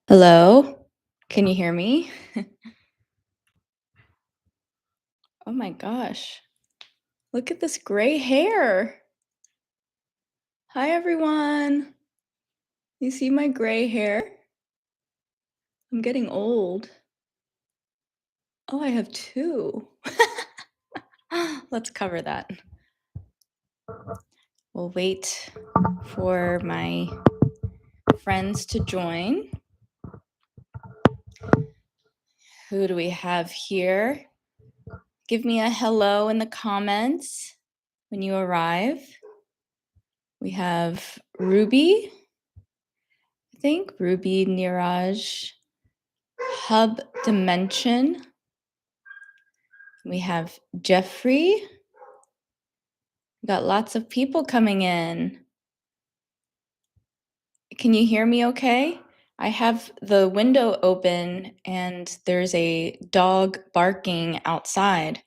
Hello? Can you hear me? Oh my gosh. Look at this gray hair. Hi, everyone. You see my gray hair? I'm getting old. Oh, I have two. Let's cover that. We'll wait for my friends to join. Who do we have here? Give me a hello in the comments when you arrive. We have Ruby, I think, Ruby Niraj, Hub Dimension. We have Jeffrey. We got lots of people coming in. Can you hear me okay? I have the window open and there's a dog barking outside.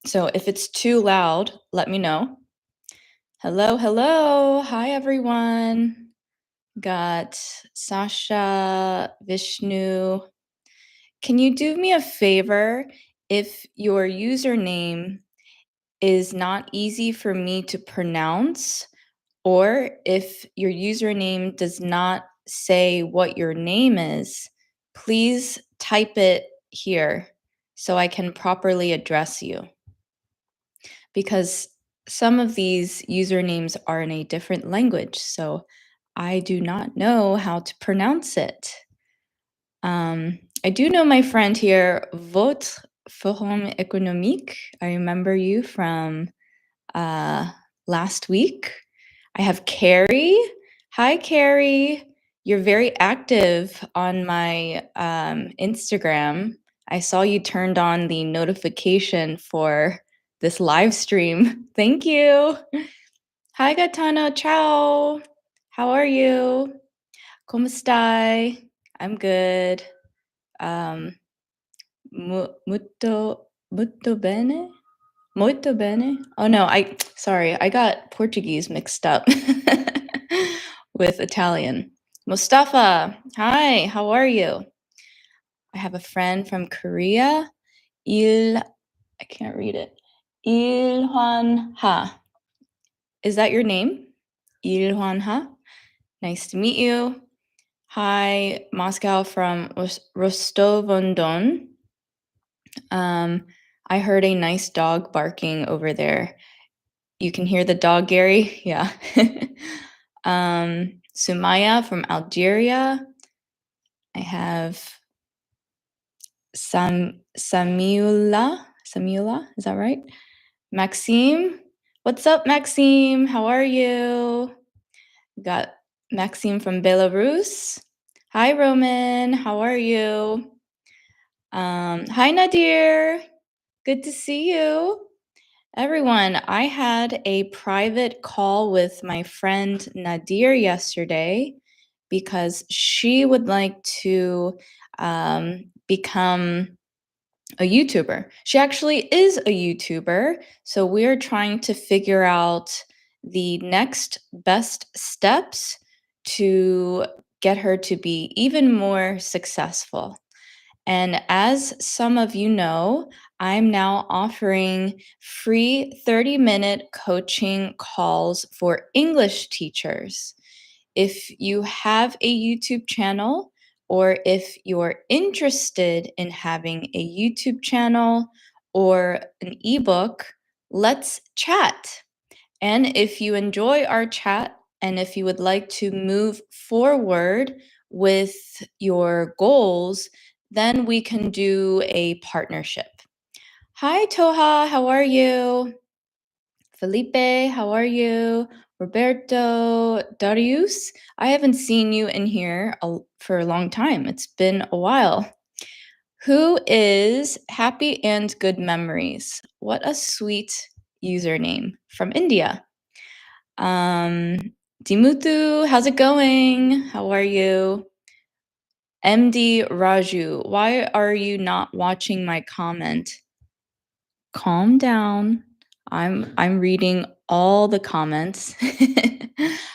So if it's too loud, let me know. Hello, hello. Hi, everyone. Got Sasha, Vishnu. Can you do me a favor? If your username is not easy for me to pronounce, or if your username does not say what your name is, please type it here so I can properly address you. Because some of these usernames are in a different language, so I do not know how to pronounce it. I do know my friend here, Votre Forum Économique. I remember you from last week. I have Carrie. Hi, Carrie. You're very active on my Instagram. I saw you turned on the notification for this live stream. Thank you. Hi, Gaetano. Ciao. How are you? ¿Cómo stai? I'm good. Muito bene? Muito bene. Oh no, sorry, I got Portuguese mixed up with Italian. Mustafa, hi, how are you? I have a friend from Korea. I can't read it. Ilhwan Ha. Is that your name? Ilhwan Ha. Nice to meet you. Hi, Moscow from Rostov-on-Don. I heard a nice dog barking over there. You can hear the dog, Gary? Yeah. Sumaya from Algeria. I have Samula, is that right? Maxime. What's up, Maxime? How are you? We got Maxime from Belarus. Hi, Roman. How are you? Hi, Nadir. Good to see you. Everyone, I had a private call with my friend Nadir yesterday because she would like to become a YouTuber. She actually is a YouTuber, so we're trying to figure out the next best steps to get her to be even more successful. And as some of you know, I'm now offering free 30-minute coaching calls for English teachers. If you have a YouTube channel, or if you're interested in having a YouTube channel or an ebook, let's chat. And if you enjoy our chat, and if you would like to move forward with your goals, then we can do a partnership. Hi, Toha, how are you? Felipe, how are you? Roberto, Darius, I haven't seen you in here for a long time. It's been a while. Who is Happy and Good Memories? What a sweet username from India. Dimutu, how's it going? How are you? MD Raju, why are you not watching my comment? Calm down. I'm reading all the comments.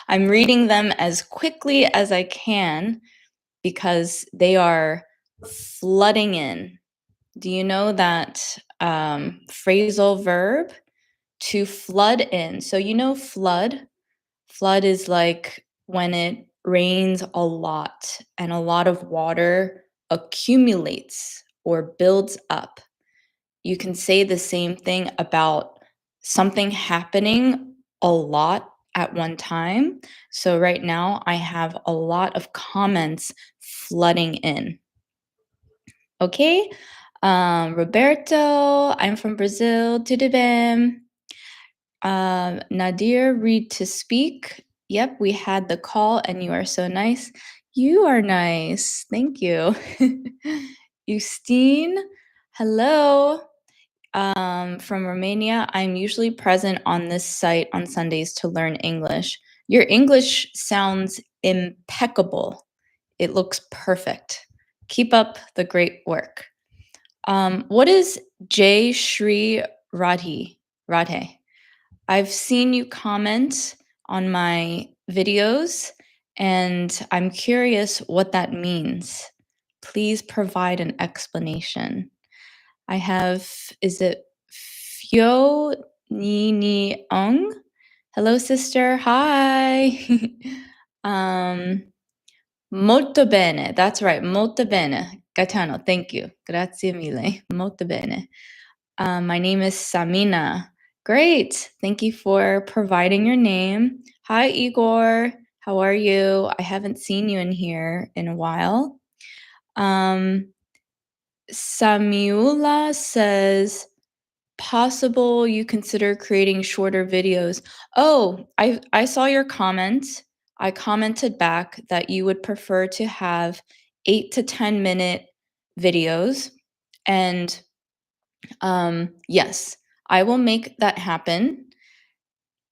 I'm reading them as quickly as I can because they are flooding in. Do you know that phrasal verb to flood in? So you know flood? Flood is like when it rains a lot and a lot of water accumulates or builds up. You can say the same thing about something happening a lot at one time. So right now I have a lot of comments flooding in. Okay? Roberto, I'm from Brazil. Tudo bem? Nadir, read to speak. Yep, we had the call and you are so nice. You are nice. Thank you. Justine, hello. From Romania. I'm usually present on this site on Sundays to learn English. Your English sounds impeccable. It looks perfect. Keep up the great work. What is Jay Shri Radhe? I've seen you comment on my videos, and I'm curious what that means. Please provide an explanation. I have, is it Fyo Ni Ong? Hello, sister. Hi. Molto bene. That's right. Molto bene. Gaetano, thank you. Grazie mille. Molto bene. My name is Samina. Great. Thank you for providing your name. Hi, Igor. How are you? I haven't seen you in here in a while. Samuela says, possible you consider creating shorter videos. Oh, I saw your comment. I commented back that you would prefer to have 8 to 10-minute videos. And yes, I will make that happen.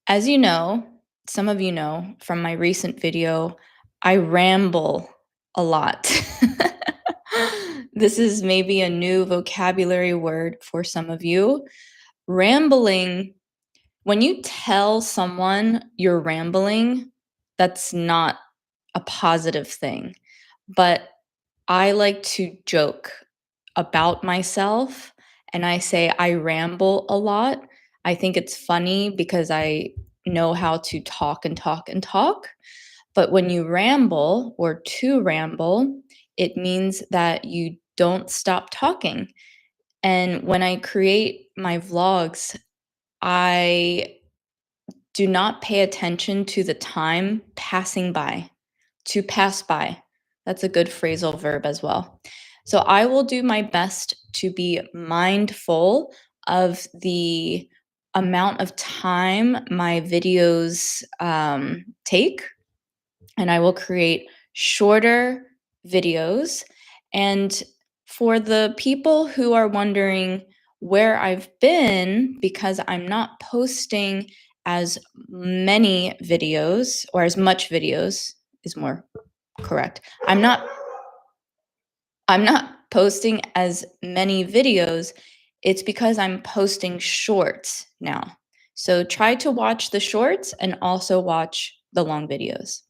As you know, some of you know from my recent video, I ramble a lot. This is maybe a new vocabulary word for some of you. Rambling, when you tell someone you're rambling, that's not a positive thing. But I like to joke about myself and I say I ramble a lot. I think it's funny because I know how to talk and talk and talk. But when you ramble or to ramble, it means that you don't stop talking. And when I create my vlogs, I do not pay attention to the time passing by. To pass by. That's a good phrasal verb as well. So I will do my best to be mindful of the amount of time my videos take, and I will create shorter videos. And for the people who are wondering where I've been, because I'm not posting as many videos, or as much videos is more correct. I'm not posting as many videos. It's because I'm posting shorts now. So try to watch the shorts and also watch the long videos.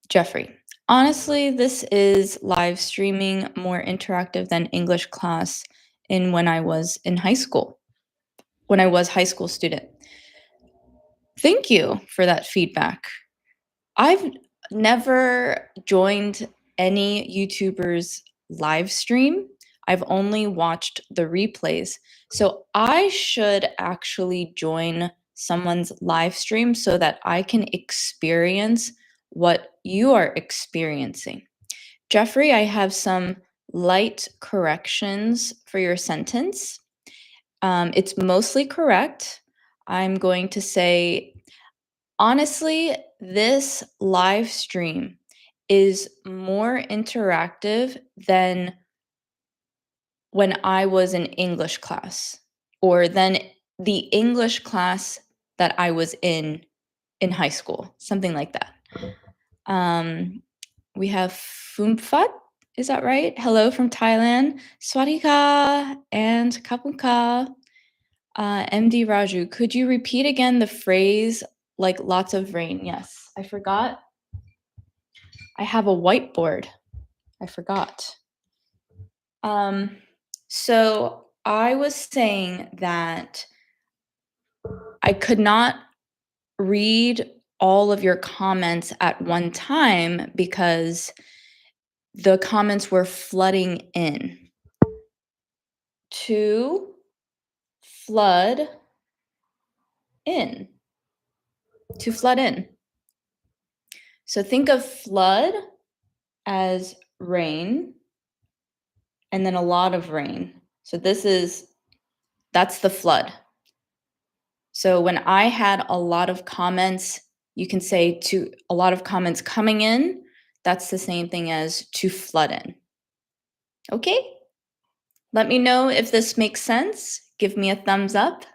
Jeffrey, honestly, this is live streaming more interactive than English class when I was in high school, when I was high school student. Thank you for that feedback. I've never joined any YouTuber's live stream. I've only watched the replays. So I should actually join someone's live stream so that I can experience what you are experiencing. Jeffrey, I have some light corrections for your sentence. It's mostly correct. I'm going to say, honestly, this live stream is more interactive than when I was in English class, or than the English class that I was in high school, something like that. We have Phumfat, is that right? Hello from Thailand. Swadika and Kapunka. MD Raju, could you repeat again the phrase like lots of rain? Yes, I forgot. I have a whiteboard. I forgot. So I was saying that I could not read all of your comments at one time because the comments were flooding in. To flood in. To flood in. So think of flood as rain and then a lot of rain. So that's the flood. So when I had a lot of comments, you can say to a lot of comments coming in, that's the same thing as to flood in. Okay? Let me know if this makes sense. Give me a thumbs up.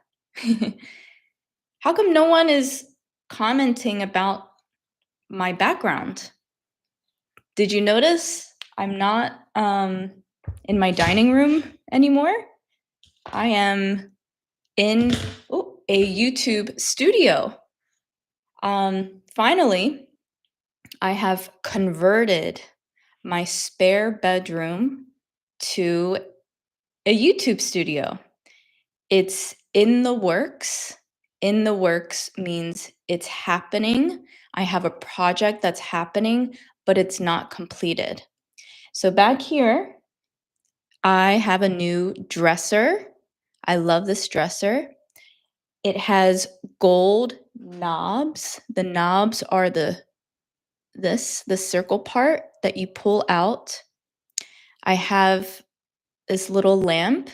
How come no one is commenting about my background? Did you notice I'm not in my dining room anymore? I am in a YouTube studio. Finally, I have converted my spare bedroom to a YouTube studio. It's in the works. In the works means it's happening. I have a project that's happening, but it's not completed. So back here, I have a new dresser. I love this dresser. It has gold knobs. The knobs are the circle part that you pull out. I have this little lamp.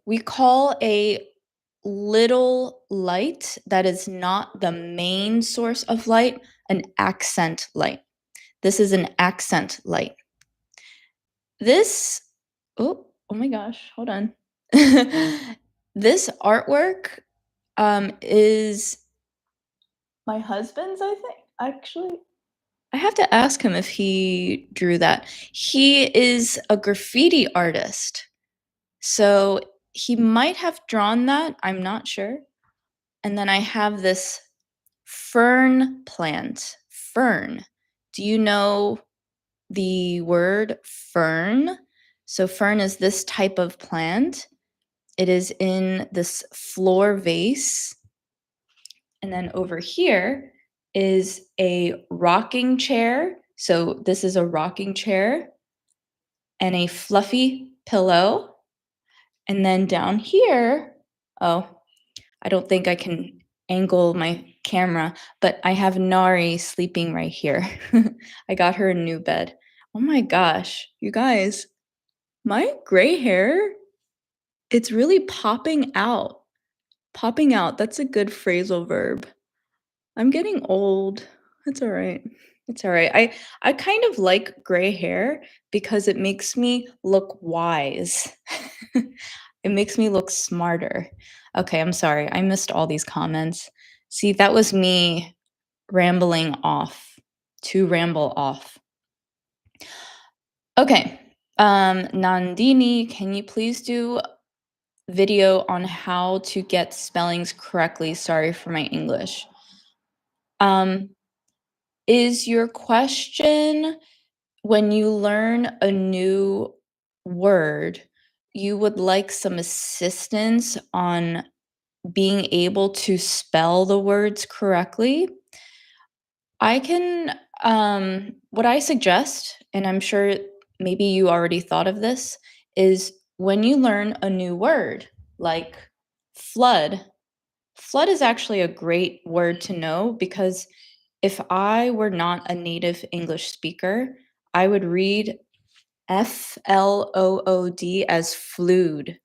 We call a little light that is not the main source of light an accent light. This is an accent light. This, oh my gosh, hold on. This artwork is my husband's, I think. Actually, I have to ask him if he drew that. He is a graffiti artist. So he might have drawn that. I'm not sure. And then I have this fern plant. Fern. Do you know the word fern? So fern is this type of plant. It is in this floor vase. And then over here is a rocking chair. So this is a rocking chair and a fluffy pillow. And then down here, I don't think I can angle my camera, but I have Nari sleeping right here. I got her a new bed. Oh my gosh, you guys, my gray hair, it's really popping out. Popping out, that's a good phrasal verb. I'm getting old. It's all right. It's all right. I kind of like gray hair because it makes me look wise. It makes me look smarter. Okay, I'm sorry. I missed all these comments. See, that was me rambling off. To ramble off. Okay. Nandini, can you please do video on how to get spellings correctly? Sorry for my English. Is your question when you learn a new word, you would like some assistance on being able to spell the words correctly? I can, what I suggest, and I'm sure maybe you already thought of this, is when you learn a new word like flood, flood is actually a great word to know because if I were not a native English speaker, I would read FLOOD as flued.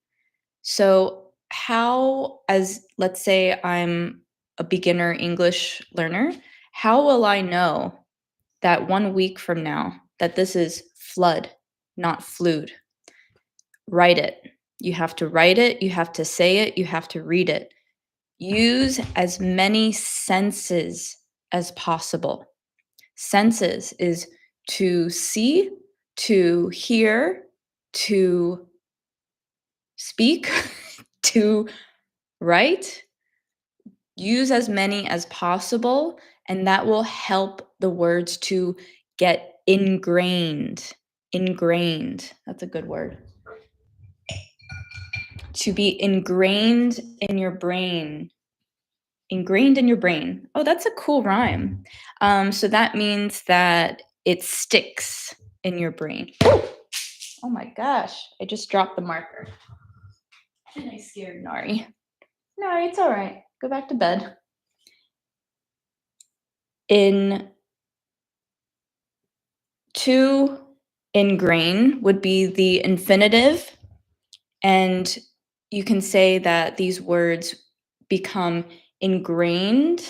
So, how, as let's say I'm a beginner English learner, how will I know that 1 week from now that this is flood, not flued? Write it. You have to write it, you have to say it, you have to read it. Use as many senses as possible. Senses is to see, to hear, to speak, to write. Use as many as possible, and that will help the words to get ingrained. Ingrained. That's a good word. To be ingrained in your brain. Ingrained in your brain. Oh, that's a cool rhyme. So that means that it sticks in your brain. Oh my gosh, I just dropped the marker. And I scared Nari. Nari, it's all right. Go back to bed. To ingrain would be the infinitive, and you can say that these words become ingrained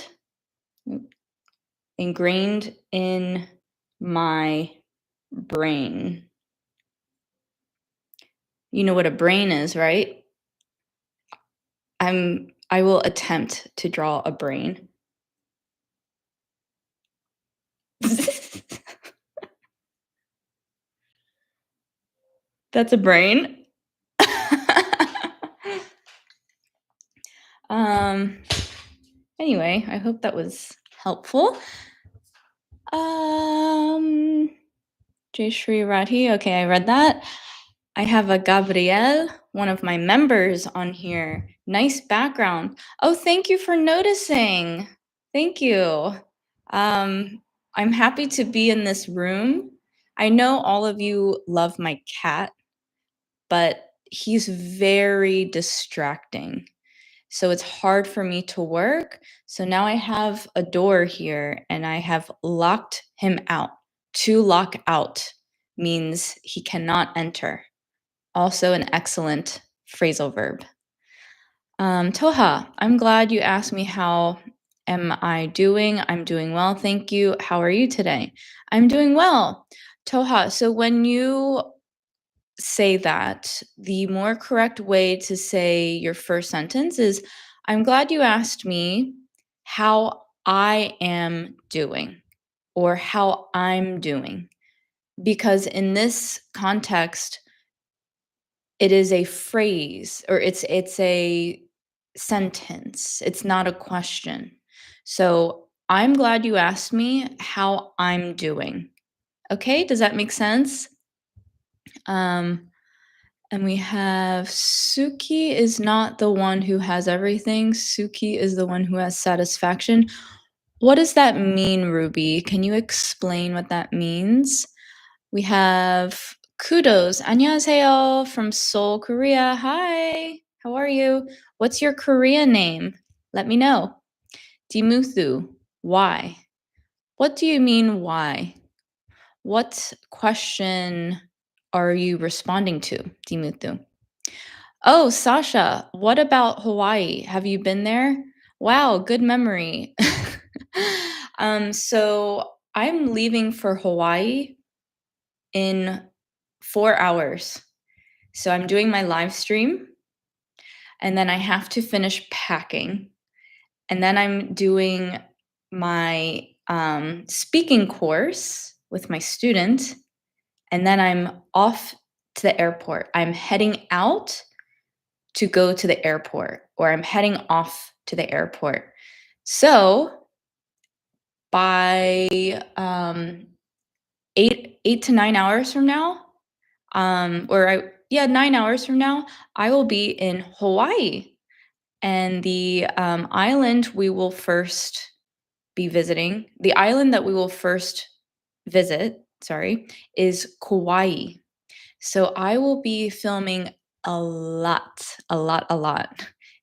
in my brain. You know what a brain is, right? I will attempt to draw a brain. That's a brain. Anyway, I hope that was helpful. Jay Shri Radhi. Okay, I read that. I have a Gabrielle, one of my members on here. Nice background. Oh, thank you for noticing. Thank you. I'm happy to be in this room. I know all of you love my cat, but he's very distracting. So it's hard for me to work. So now I have a door here and I have locked him out. To lock out means he cannot enter. Also an excellent phrasal verb. Toha, I'm glad you asked me how am I doing. I'm doing well, thank you. How are you today? I'm doing well. Toha, so when you say that, the more correct way to say your first sentence is, I'm glad you asked me how I am doing or how I'm doing. Because in this context, it is a phrase or it's a sentence. It's not a question. So I'm glad you asked me how I'm doing. Okay, does that make sense? And we have Suki is not the one who has everything. Suki is the one who has satisfaction. What does that mean, Ruby? Can you explain what that means? We have Kudos. 안녕하세요 from Seoul, Korea. Hi, how are you? What's your Korean name? Let me know. Dimuthu. Why? What do you mean, why? What question are you responding to, Dimuthu? Oh, Sasha, what about Hawaii? Have you been there? Wow, good memory. So I'm leaving for Hawaii in 4 hours. So I'm doing my live stream, and then I have to finish packing, and then I'm doing my speaking course with my student, and then I'm off to the airport. I'm heading out to go to the airport, or I'm heading off to the airport. So by 8 to 9 hours from now, 9 hours from now, I will be in Hawaii. And the island we will first be visiting, the island that we will first visit, is Kauai. So I will be filming a lot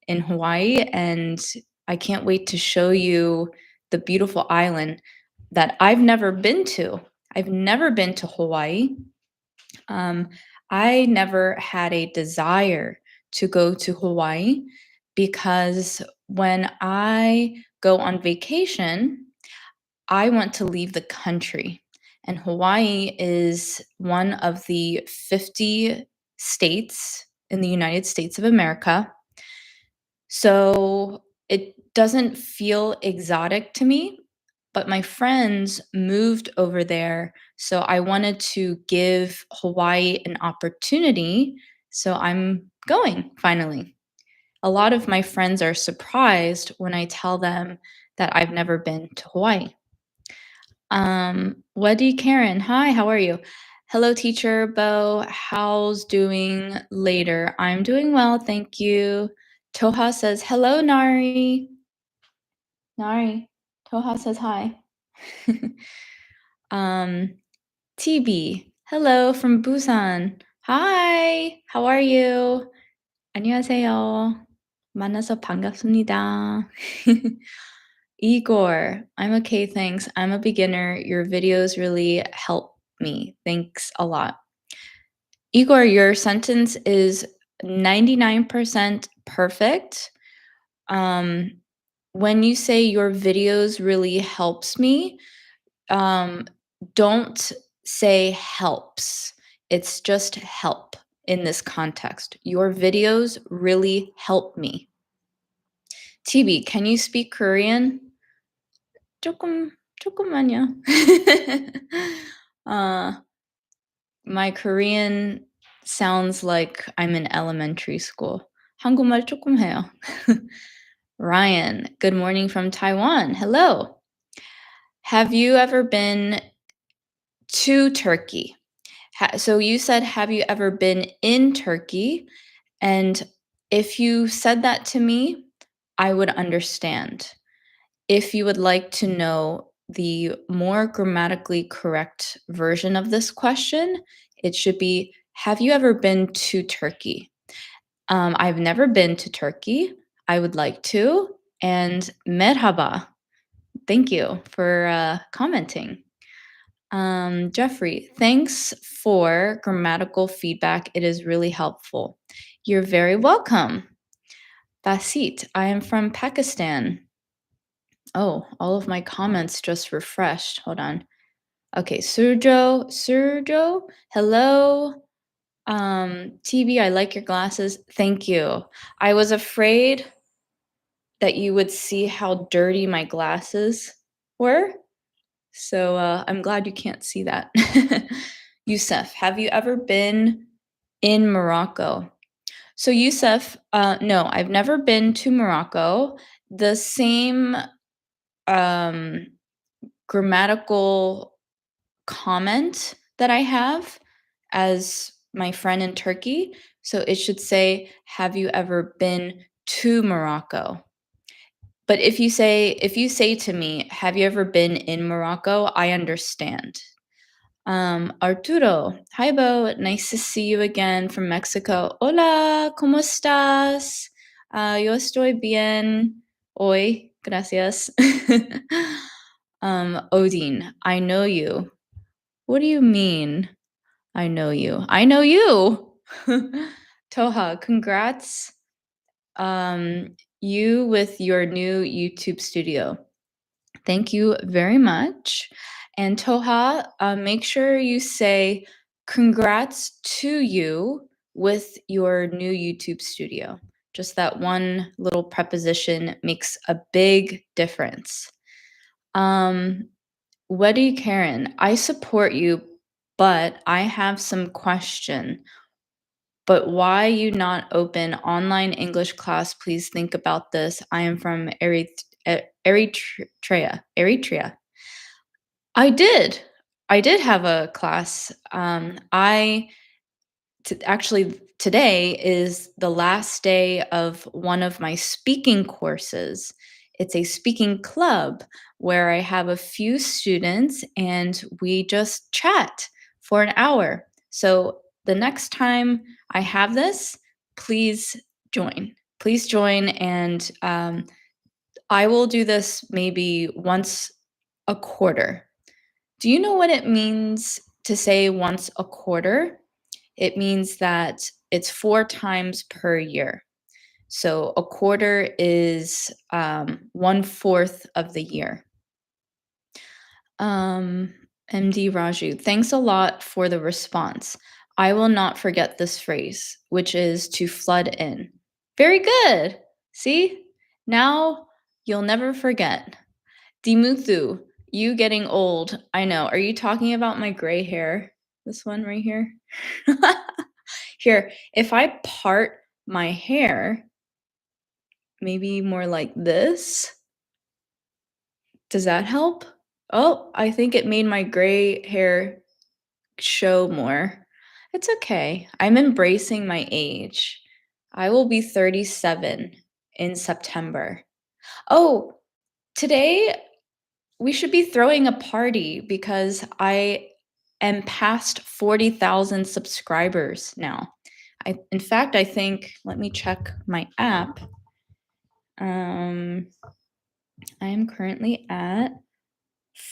in Hawaii, and I can't wait to show you the beautiful island that I've never been to. I've never been to Hawaii. I never had a desire to go to Hawaii because when I go on vacation, I want to leave the country. And Hawaii is one of the 50 states in the United States of America. So it doesn't feel exotic to me, but my friends moved over there. So I wanted to give Hawaii an opportunity. So I'm going finally. A lot of my friends are surprised when I tell them that I've never been to Hawaii. Weddy Karen, hi, how are you? Hello, teacher Bo. How's doing later? I'm doing well, thank you. Toha says, hello, Nari. Nari. Toha says hi. TB, hello from Busan. Hi, how are you? 안녕하세요. 만나서 반갑습니다. Igor, I'm okay, thanks. I'm a beginner. Your videos really help me. Thanks a lot. Igor, your sentence is 99% perfect. When you say your videos really helps me, don't say helps. It's just help in this context. Your videos really help me. TB, can you speak Korean? 조금만요. My Korean sounds like I'm in elementary school. 한국말 조금 해요. Ryan, good morning from Taiwan. Hello. Have you ever been to Turkey? So you said, have you ever been in Turkey? And if you said that to me, I would understand. If you would like to know the more grammatically correct version of this question, it should be, have you ever been to Turkey? I've never been to Turkey. I would like to. And merhaba. Thank you for commenting. Jeffrey, thanks for grammatical feedback. It is really helpful. You're very welcome. Basit, I am from Pakistan. Oh, all of my comments just refreshed. Hold on. Okay, Surjo, hello. TB, I like your glasses. Thank you. I was afraid that you would see how dirty my glasses were. So I'm glad you can't see that. Youssef, have you ever been in Morocco? So Youssef, no, I've never been to Morocco. The same grammatical comment that I have as my friend in Turkey. So it should say, have you ever been to Morocco? But if you say to me, have you ever been in Morocco? I understand. Arturo, hi Bo, nice to see you again from Mexico. Hola, ¿cómo estás? Yo estoy bien hoy, gracias. Odin, I know you. What do you mean, I know you? I know you! Toha, congrats, you with your new YouTube studio. Thank you very much. And Toha, make sure you say congrats to you with your new YouTube studio. Just that one little preposition makes a big difference. Weddy Karen, I support you, but I have some question. But why you not open online English class? Please think about this. I am from Eritrea. I did. I did have a class. Actually, today is the last day of one of my speaking courses. It's a speaking club where I have a few students and we just chat for an hour. So the next time I have this, please join. Please join, and I will do this maybe once a quarter. Do you know what it means to say once a quarter? It means that it's 4 times per year. So a quarter is 1/4 of the year. MD Raju, thanks a lot for the response. I will not forget this phrase, which is to flood in. Very good. See? Now you'll never forget. Dimuthu, you getting old. I know. Are you talking about my gray hair? This one right here? Here, if I part my hair, maybe more like this. Does that help? Oh, I think it made my gray hair show more. It's okay. I'm embracing my age. I will be 37 in September. Oh, today we should be throwing a party because I am past 40,000 subscribers now. In fact, I think, let me check my app. I am currently at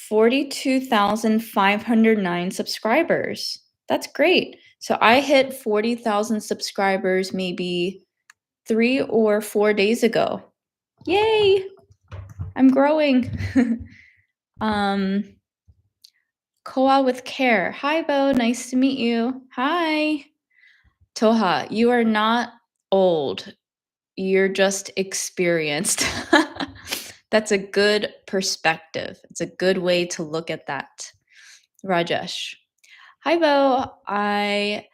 42,509 subscribers. That's great. So I hit 40,000 subscribers maybe 3 or 4 days ago. Yay! I'm growing. um, Koa with care. Hi, Bo. Nice to meet you. Hi. Toha, you are not old. You're just experienced. That's a good perspective. It's a good way to look at that. Rajesh. Hi, Bo. I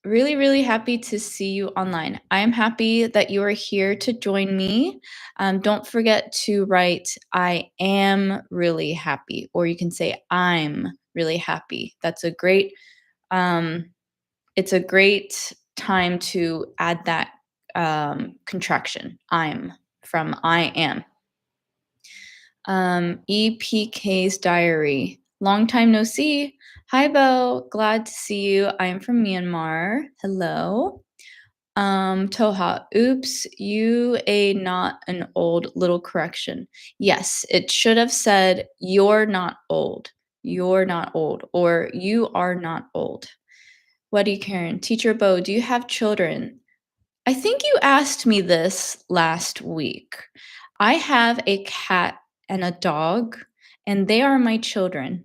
really happy to see you online. I am happy that you are here to join me. Don't forget to write, I am really happy, or you can say, I'm really happy. That's a great, it's a great time to add that contraction, I'm, from I am. EPK's diary. Long time no see. Hi, Bo. Glad to see you. I am from Myanmar. Hello. Toha. Oops, you a not an old little correction. Yes, it should have said you're not old. You're not old, or you are not old. What do you, Karen? Teacher Bo, do you have children? I think you asked me this last week. I have a cat and a dog, and they are my children.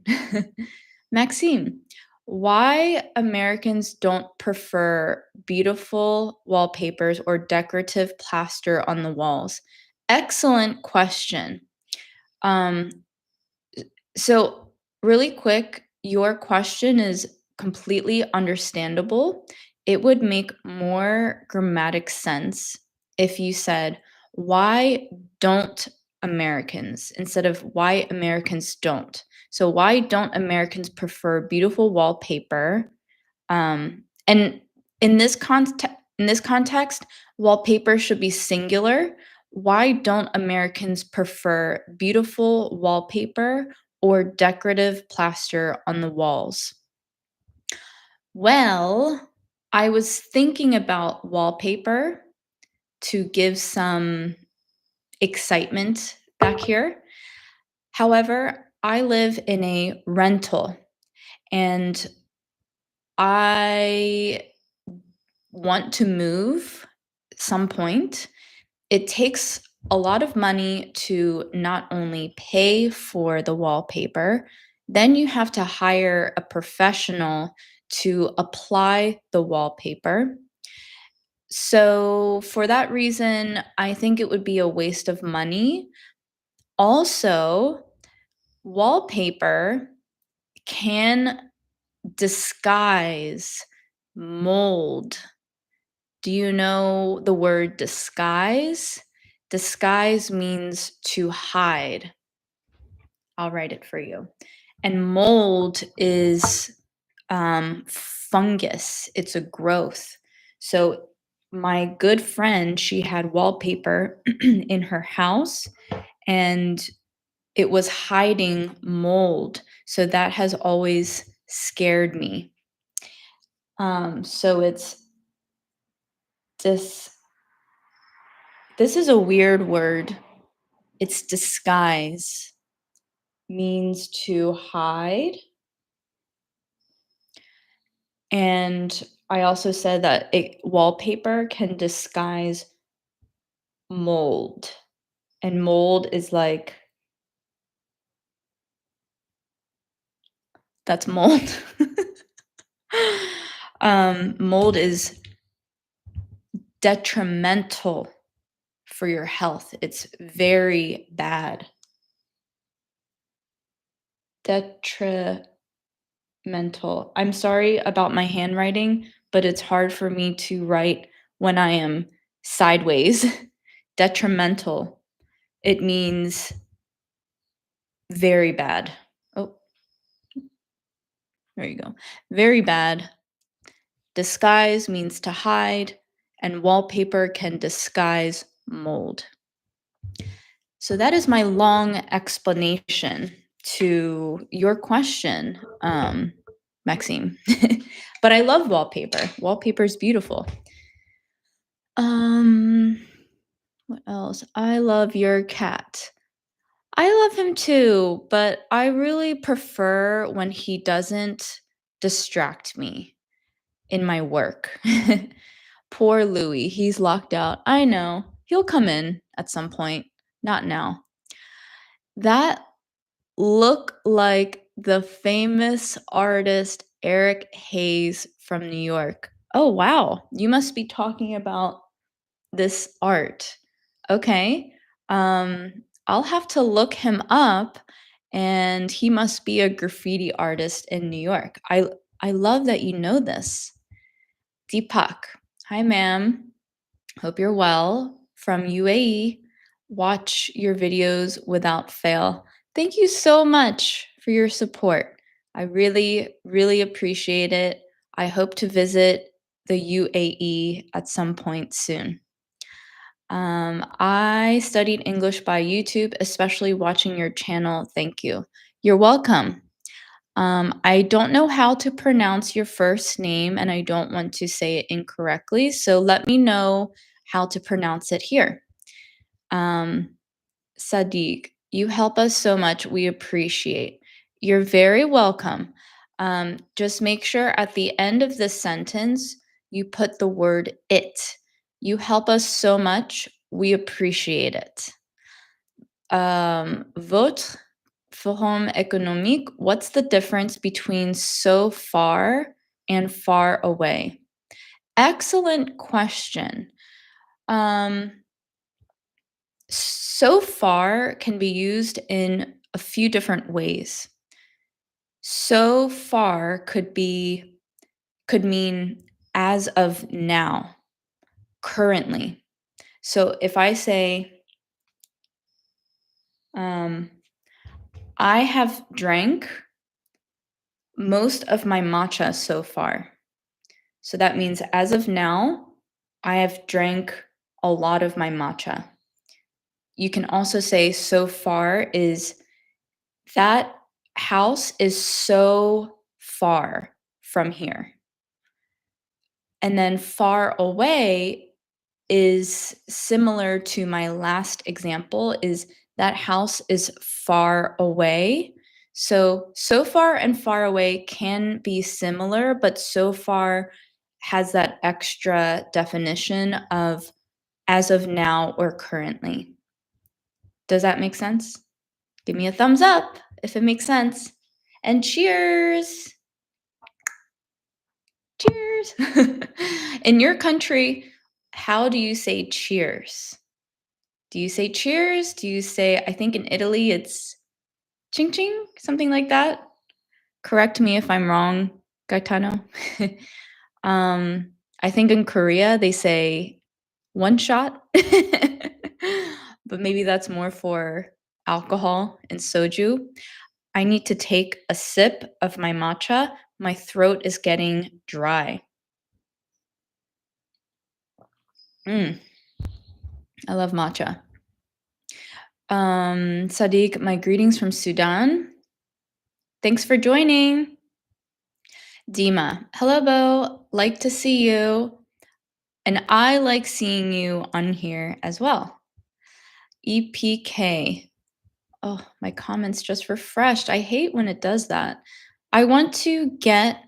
Maxime, why Americans don't prefer beautiful wallpapers or decorative plaster on the walls? Excellent question. Um, so, really quick, your question is completely understandable. It would make more grammatic sense if you said, why don't Americans, instead of why Americans don't. So, why don't Americans prefer beautiful wallpaper? And in this context, wallpaper should be singular. Why don't Americans prefer beautiful wallpaper or decorative plaster on the walls? Well, I was thinking about wallpaper to give some excitement back here. However, I live in a rental and I want to move some point. It takes a lot of money to not only pay for the wallpaper, then you have to hire a professional to apply the wallpaper. So, for that reason, I think it would be a waste of money. Also, wallpaper can disguise mold. Do you know the word disguise? Disguise means to hide. I'll write it for you. And mold is fungus, it's a growth. So, my good friend, she had wallpaper in her house and it was hiding mold. So, that has always scared me. So, it's this. This is a weird word. It's disguise, means to hide. And I also said that wallpaper can disguise mold. And mold is like, that's mold. Mold is detrimental for your health. It's very bad. Detrimental. I'm sorry about my handwriting, but it's hard for me to write when I am sideways. Detrimental. It means very bad. There you go. Very bad. Disguise means to hide, and wallpaper can disguise mold. So that is my long explanation to your question, Maxime. But I love wallpaper. Wallpaper is beautiful. What else? I love your cat. I love him too, but I really prefer when he doesn't distract me in my work. Poor Louis, he's locked out. I know. He'll come in at some point. Not now. That look like the famous artist Eric Hayes from New York. Oh, wow. You must be talking about this art. Okay. I'll have to look him up, and he must be a graffiti artist in New York. I love that you know this. Deepak. Hi, ma'am. Hope you're well. From UAE. Watch your videos without fail. Thank you so much for your support. I really, really appreciate it. I hope to visit the UAE at some point soon. I studied English by YouTube, especially watching your channel. Thank you. You're welcome. I don't know how to pronounce your first name, and I don't want to say it incorrectly, so let me know how to pronounce it here. Sadiq, you help us so much. We appreciate. You're very welcome. Just make sure at the end of the sentence you put the word it. You help us so much. We appreciate it. Votre forum économique, what's the difference between so far and far away? Excellent question. So far can be used in a few different ways. So far could mean as of now, currently. So if I say, I have drank most of my matcha so far. So that means as of now, I have drank a lot of my matcha. You can also say so far is that house is so far from here. And then far away is similar to my last example, is that house is far away. So far and far away can be similar, but so far has that extra definition of as of now or currently. Does that make sense? Give me a thumbs up if it makes sense. And cheers! Cheers! In your country, how do you say cheers? Do you say cheers? Do you say, I think in Italy it's ching ching, something like that? Correct me if I'm wrong, Gaetano. I think in Korea they say one shot, but maybe that's more for alcohol and soju. I need to take a sip of my matcha. My throat is getting dry. I love matcha. Sadiq, my greetings from Sudan. Thanks for joining. Dima, hello, Bo. Like to see you. And I like seeing you on here as well. EPK. Oh, my comments just refreshed. I hate when it does that. I want to get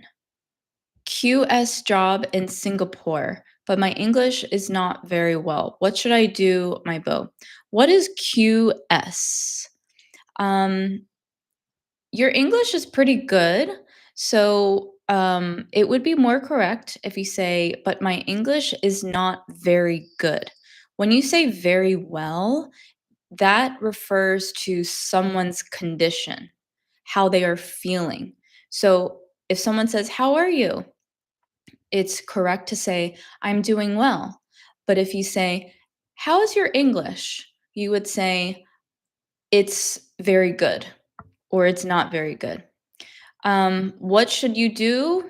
QS job in Singapore, but my English is not very well. What should I do, my Bo? What is QS? Your English is pretty good, so it would be more correct if you say, but my English is not very good. When you say very well, that refers to someone's condition, how they are feeling. So if someone says, how are you? It's correct to say, I'm doing well. But if you say, how is your English? You would say, it's very good or it's not very good. What should you do?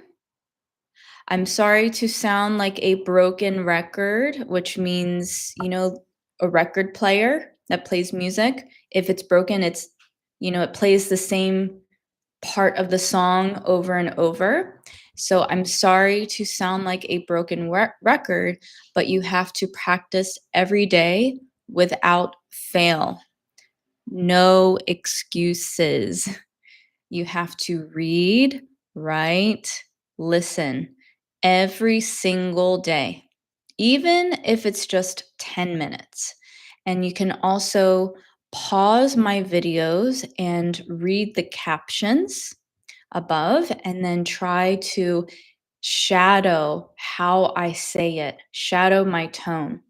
I'm sorry to sound like a broken record, which means, a record player that plays music. If it's broken, it plays the same part of the song over and over. So I'm sorry to sound like a broken record, but you have to practice every day without fail. No excuses. You have to read, write, listen every single day, even if it's just 10 minutes. And you can also pause my videos and read the captions above and then try to shadow how I say it, shadow my tone.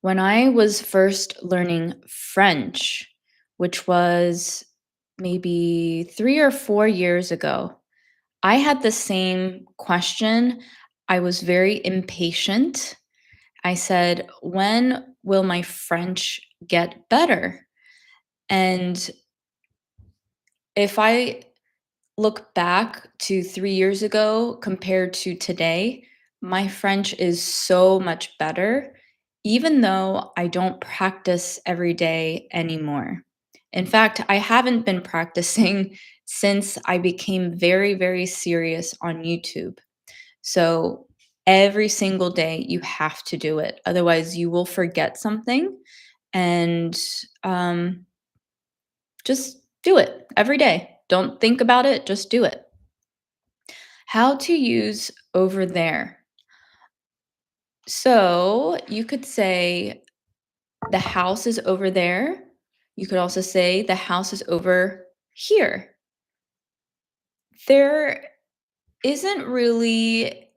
When I was first learning French, which was maybe 3 or 4 years ago, I had the same question. I was very impatient. I said, when will my French get better? And if I look back to 3 years ago compared to today, my French is so much better, even though I don't practice every day anymore. In fact, I haven't been practicing since I became very, very serious on YouTube. So every single day, you have to do it. Otherwise, you will forget something. And just do it every day. Don't think about it, just do it. How to use over there. So you could say, the house is over there. You could also say, the house is over here. There isn't really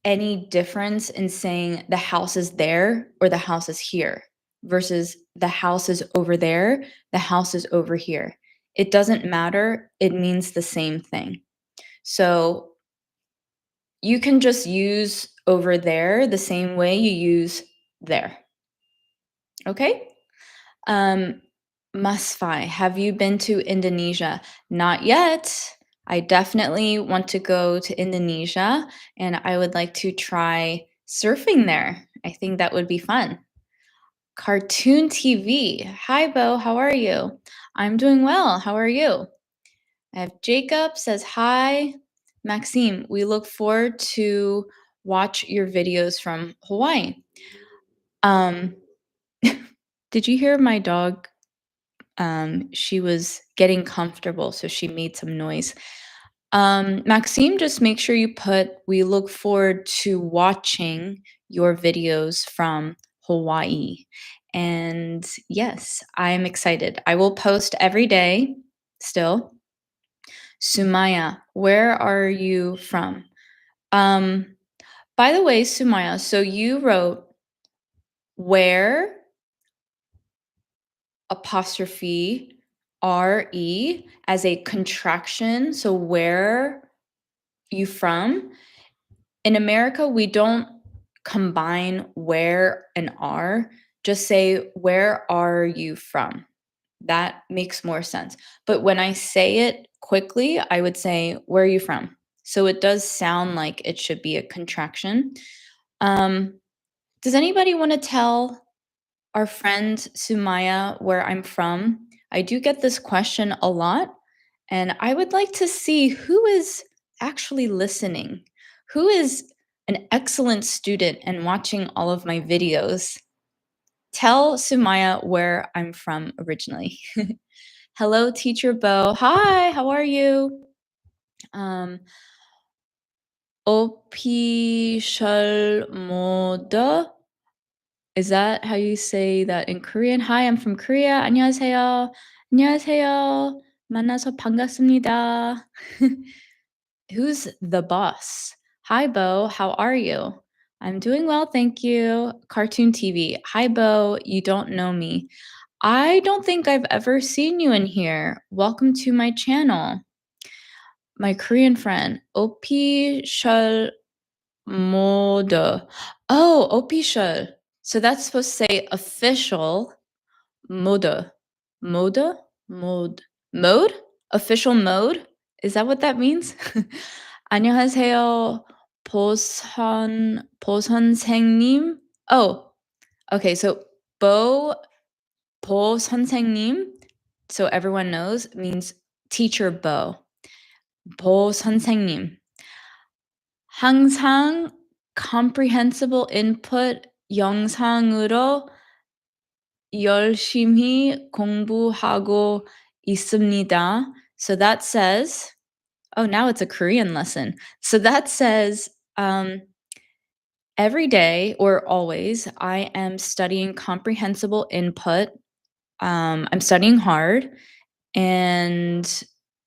any difference in saying the house is there or the house is here versus the house is over there, the house is over here. It doesn't matter. It means the same thing. So you can just use over there the same way you use there. Okay? Masfai, have you been to Indonesia? Not yet. I definitely want to go to Indonesia and I would like to try surfing there. I think that would be fun. Cartoon TV. Hi, Bo. How are you? I'm doing well. How are you? I have Jacob says hi. Maxime, we look forward to watch your videos from Hawaii. Um, did you hear my dog? She was getting comfortable, so she made some noise. Maxime, just make sure you put, we look forward to watching your videos from Hawaii. And yes, I'm excited. I will post every day still. Sumaya, where are you from? By the way, Sumaya, so you wrote where apostrophe re as a contraction. So where you from? In America, we don't combine where and are. Just say, where are you from? That makes more sense. But when I say it quickly, I would say, where are you from? So it does sound like it should be a contraction. Does anybody want to tell our friend Sumaya where I'm from? I do get this question a lot, and I would like to see who is actually listening, who is an excellent student and watching all of my videos. Tell Sumaya where I'm from originally. Hello, Teacher Bo. Hi, how are you? Official mode. Is that how you say that in Korean? Hi, I'm from Korea. 안녕하세요. 안녕하세요. 만나서 반갑습니다. Who's the boss? Hi, Bo. How are you? I'm doing well, thank you. Cartoon TV. Hi, Bo. You don't know me. I don't think I've ever seen you in here. Welcome to my channel. My Korean friend, official mode. Oh, official. So that's supposed to say official mode. Mode? Mode. Mode? Official mode? Is that what that means? 안녕하세요. 보선생님? Oh, okay, so 보 선생님, so everyone knows, means teacher Bo. 보 선생님. 항상 comprehensible input 영상으로 열심히 공부하고 있습니다. So that says, oh, now it's a Korean lesson. So that says, every day or always, I am studying comprehensible input. I'm studying hard, and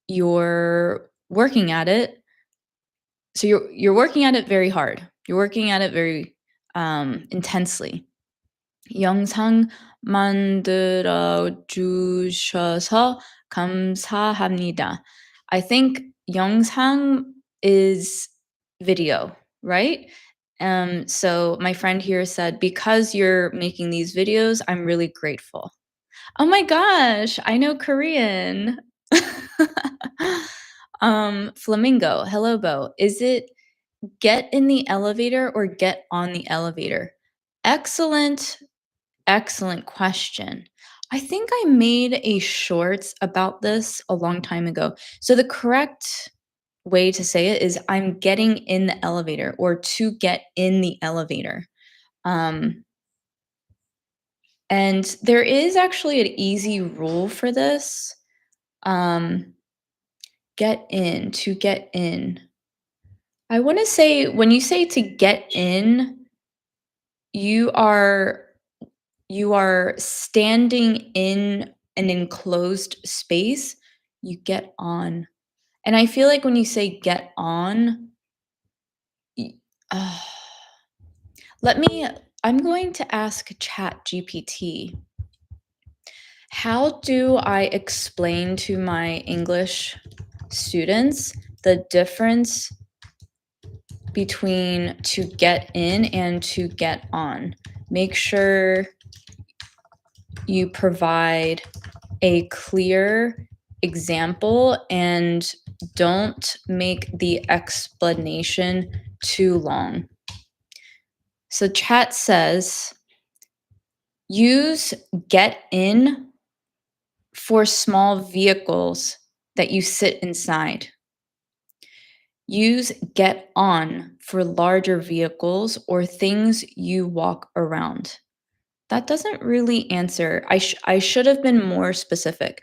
you're working at it. So you're working at it very hard. You're working at it very intensely. 영상 만들어 주셔서 감사합니다. I think 영상 is video, right? So my friend here said, because you're making these videos, I'm really grateful. Oh my gosh, I know Korean. Flamingo, hello, Bo. Is it get in the elevator or get on the elevator? Excellent question. I think I made a shorts about this a long time ago. So the correct way to say it is I'm getting in the elevator or to get in the elevator. And there is actually an easy rule for this. Get in, to get in. I want to say when you say to get in, you are standing in an enclosed space, you get on. And I feel like when you say get on, I'm going to ask ChatGPT. How do I explain to my English students the difference between to get in and to get on? Make sure you provide a clear example and don't make the explanation too long. So chat says, use get in for small vehicles that you sit inside. Use get on for larger vehicles or things you walk around. That doesn't really answer. I should have been more specific.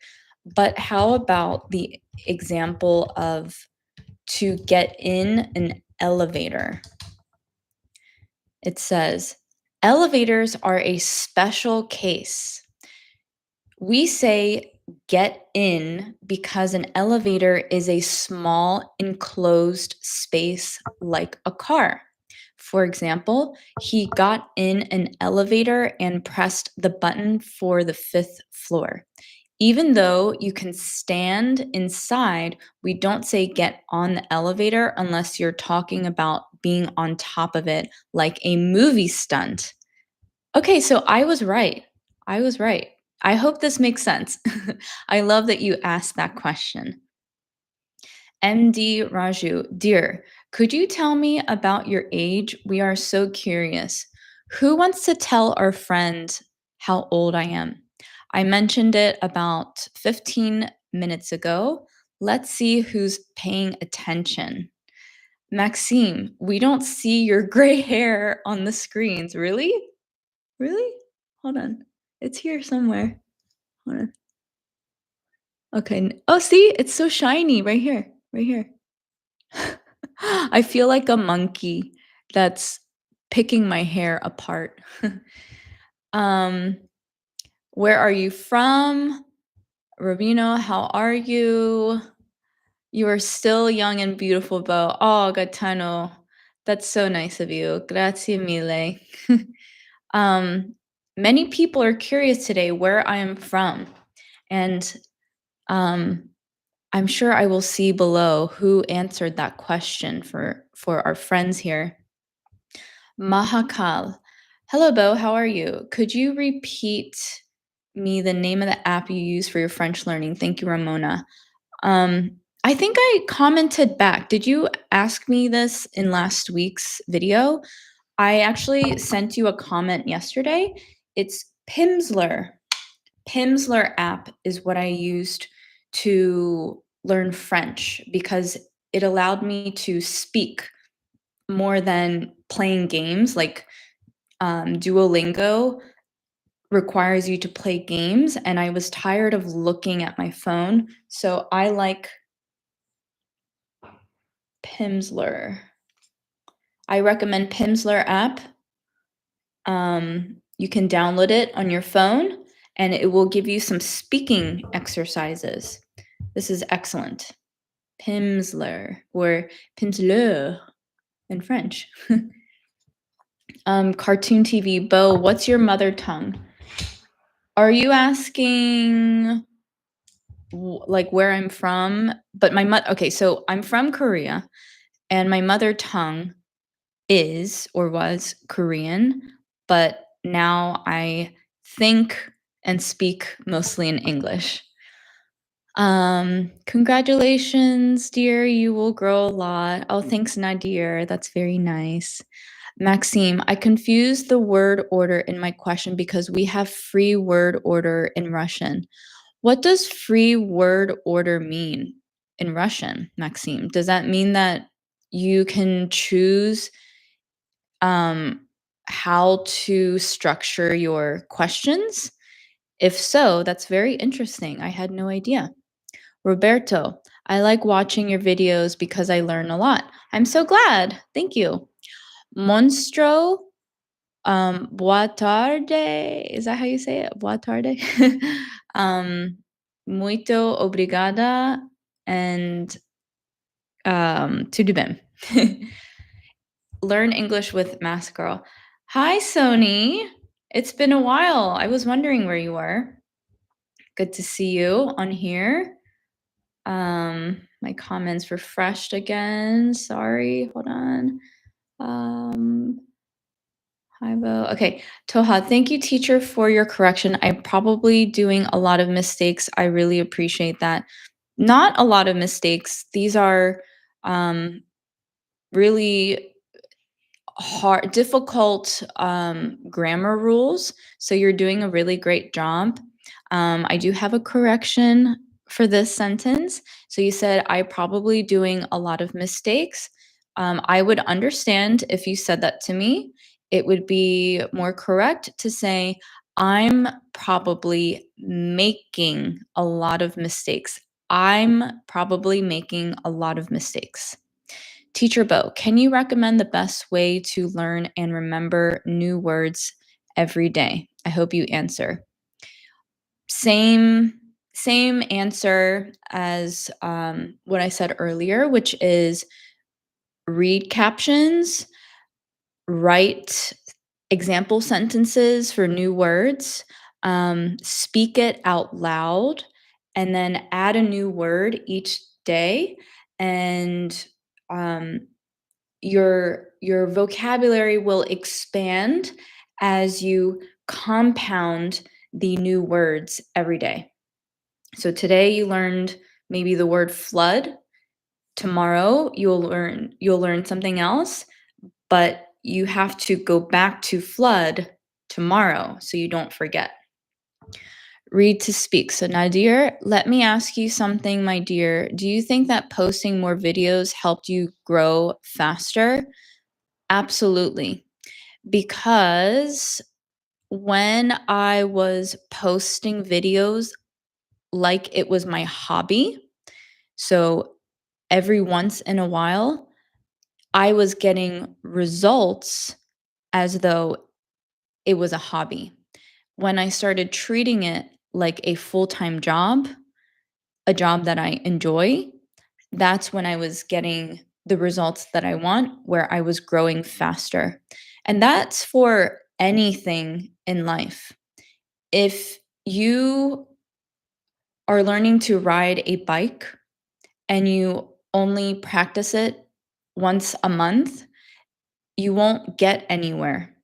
But how about the example of to get in an elevator? It says, elevators are a special case. We say get in because an elevator is a small enclosed space like a car. For example, he got in an elevator and pressed the button for the 5th floor. Even though you can stand inside, we don't say get on the elevator unless you're talking about being on top of it like a movie stunt. Okay, so I was right. I hope this makes sense. I love that you asked that question. MD Raju, dear, could you tell me about your age? We are so curious. Who wants to tell our friend how old I am? I mentioned it about 15 minutes ago. Let's see who's paying attention. Maxime, we don't see your gray hair on the screens. Really? Really? Hold on. It's here somewhere. Hold on. Okay. Oh, see? It's so shiny right here. Right here. I feel like a monkey that's picking my hair apart. Where are you from? Rubino, how are you? You are still young and beautiful, Bo. Oh, Gaetano. That's so nice of you. Grazie mille. Many people are curious today where I am from. And I'm sure I will see below who answered that question for our friends here. Mahakal. Hello, Bo. How are you? Could you repeat me the name of the app you use for your French learning? Thank you, Ramona. I think I commented back. Did you ask me this in last week's video? I actually sent you a comment yesterday. It's Pimsleur. Pimsleur app is what I used to learn French because it allowed me to speak more than playing games. Like Duolingo requires you to play games, and I was tired of looking at my phone. So I like Pimsleur. I recommend Pimsleur app. You can download it on your phone, and it will give you some speaking exercises. This is excellent. Pimsleur or Pimsleur in French. Cartoon TV. Bo, what's your mother tongue? Are you asking like where I'm from? But okay, so I'm from Korea, and my mother tongue is or was Korean, but now I think and speak mostly in English. Congratulations, dear. You will grow a lot. Oh, thanks, Nadir. That's very nice. Maxime, I confused the word order in my question because we have free word order in Russian. What does free word order mean in Russian, Maxime? Does that mean that you can choose how to structure your questions? If so, that's very interesting. I had no idea. Roberto, I like watching your videos because I learn a lot. I'm so glad. Thank you. Monstro, boa tarde. Is that how you say it? Boa tarde. Muito obrigada and tudo bem. Learn English with Mask Girl. Hi, Sony. It's been a while. I was wondering where you were. Good to see you on here. My comments refreshed again. Sorry, hold on. Hi, Bo. Okay, Toha, thank you, teacher, for your correction. I'm probably doing a lot of mistakes. I really appreciate that. Not a lot of mistakes. These are really difficult grammar rules. So you're doing a really great job. I do have a correction for this sentence. So you said, I probably doing a lot of mistakes. I would understand if you said that to me. It would be more correct to say, I'm probably making a lot of mistakes. I'm probably making a lot of mistakes. Teacher Bo, can you recommend the best way to learn and remember new words every day? I hope you answer. Same answer as what I said earlier, which is read captions, write example sentences for new words, speak it out loud, and then add a new word each day. And your vocabulary will expand as you compound the new words every day. So today you learned maybe the word flood. Tomorrow you'll learn something else, but you have to go back to flood tomorrow so you don't forget. Read to speak. So Nadir, let me ask you something, my dear. Do you think that posting more videos helped you grow faster? Absolutely. Because when I was posting videos like it was my hobby, so every once in a while, I was getting results as though it was a hobby. When I started treating it like a full-time job, a job that I enjoy, that's when I was getting the results that I want, where I was growing faster. And that's for anything in life. If you are learning to ride a bike and you only practice it once a month, you won't get anywhere.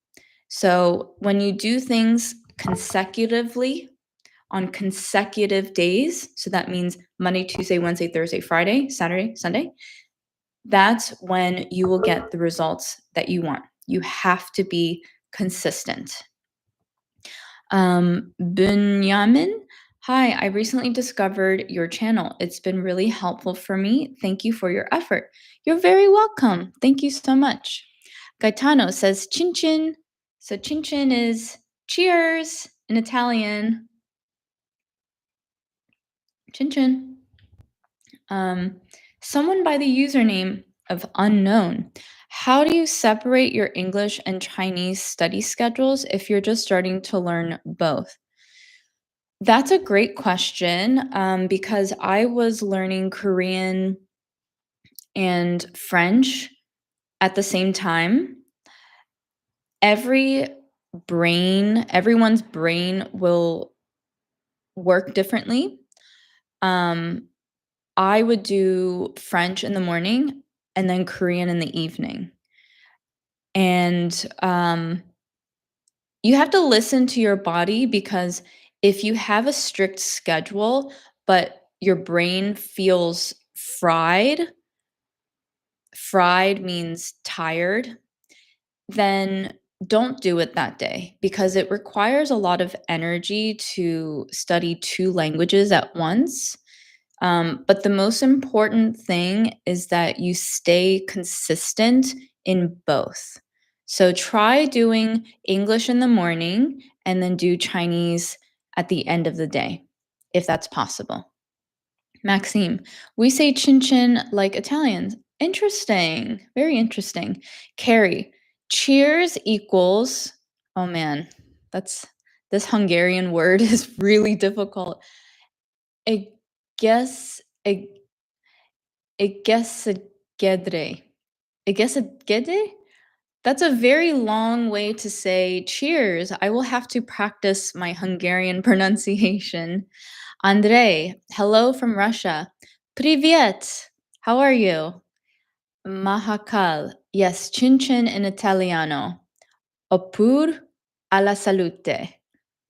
So when you do things consecutively on consecutive days, so that means Monday, Tuesday, Wednesday, Thursday, Friday, Saturday, Sunday, that's when you will get the results that you want. You have to be consistent. Bunyamin, hi, I recently discovered your channel. It's been really helpful for me. Thank you for your effort. You're very welcome. Thank you so much. Gaetano says chin chin. So chin chin is cheers in Italian. Chin chin. Someone by the username of unknown. How do you separate your English and Chinese study schedules if you're just starting to learn both? That's a great question, because I was learning Korean and French at the same time. Everyone's brain will work differently. I would do French in the morning and then Korean in the evening. And you have to listen to your body, because if you have a strict schedule, but your brain feels fried means tired, then don't do it that day, because it requires a lot of energy to study two languages at once. But the most important thing is that you stay consistent in both. So try doing English in the morning and then do Chinese at the end of the day, if that's possible. Maxime, we say chin chin like Italians. Interesting. Very interesting. Carrie, cheers equals, oh man, this Hungarian word is really difficult. I guess Egeszegedre. Egeszegedre? That's a very long way to say cheers. I will have to practice my Hungarian pronunciation. Andrei, hello from Russia. Привет. How are you? Mahakal. Yes, chin chin in Italiano. Opur alla salute.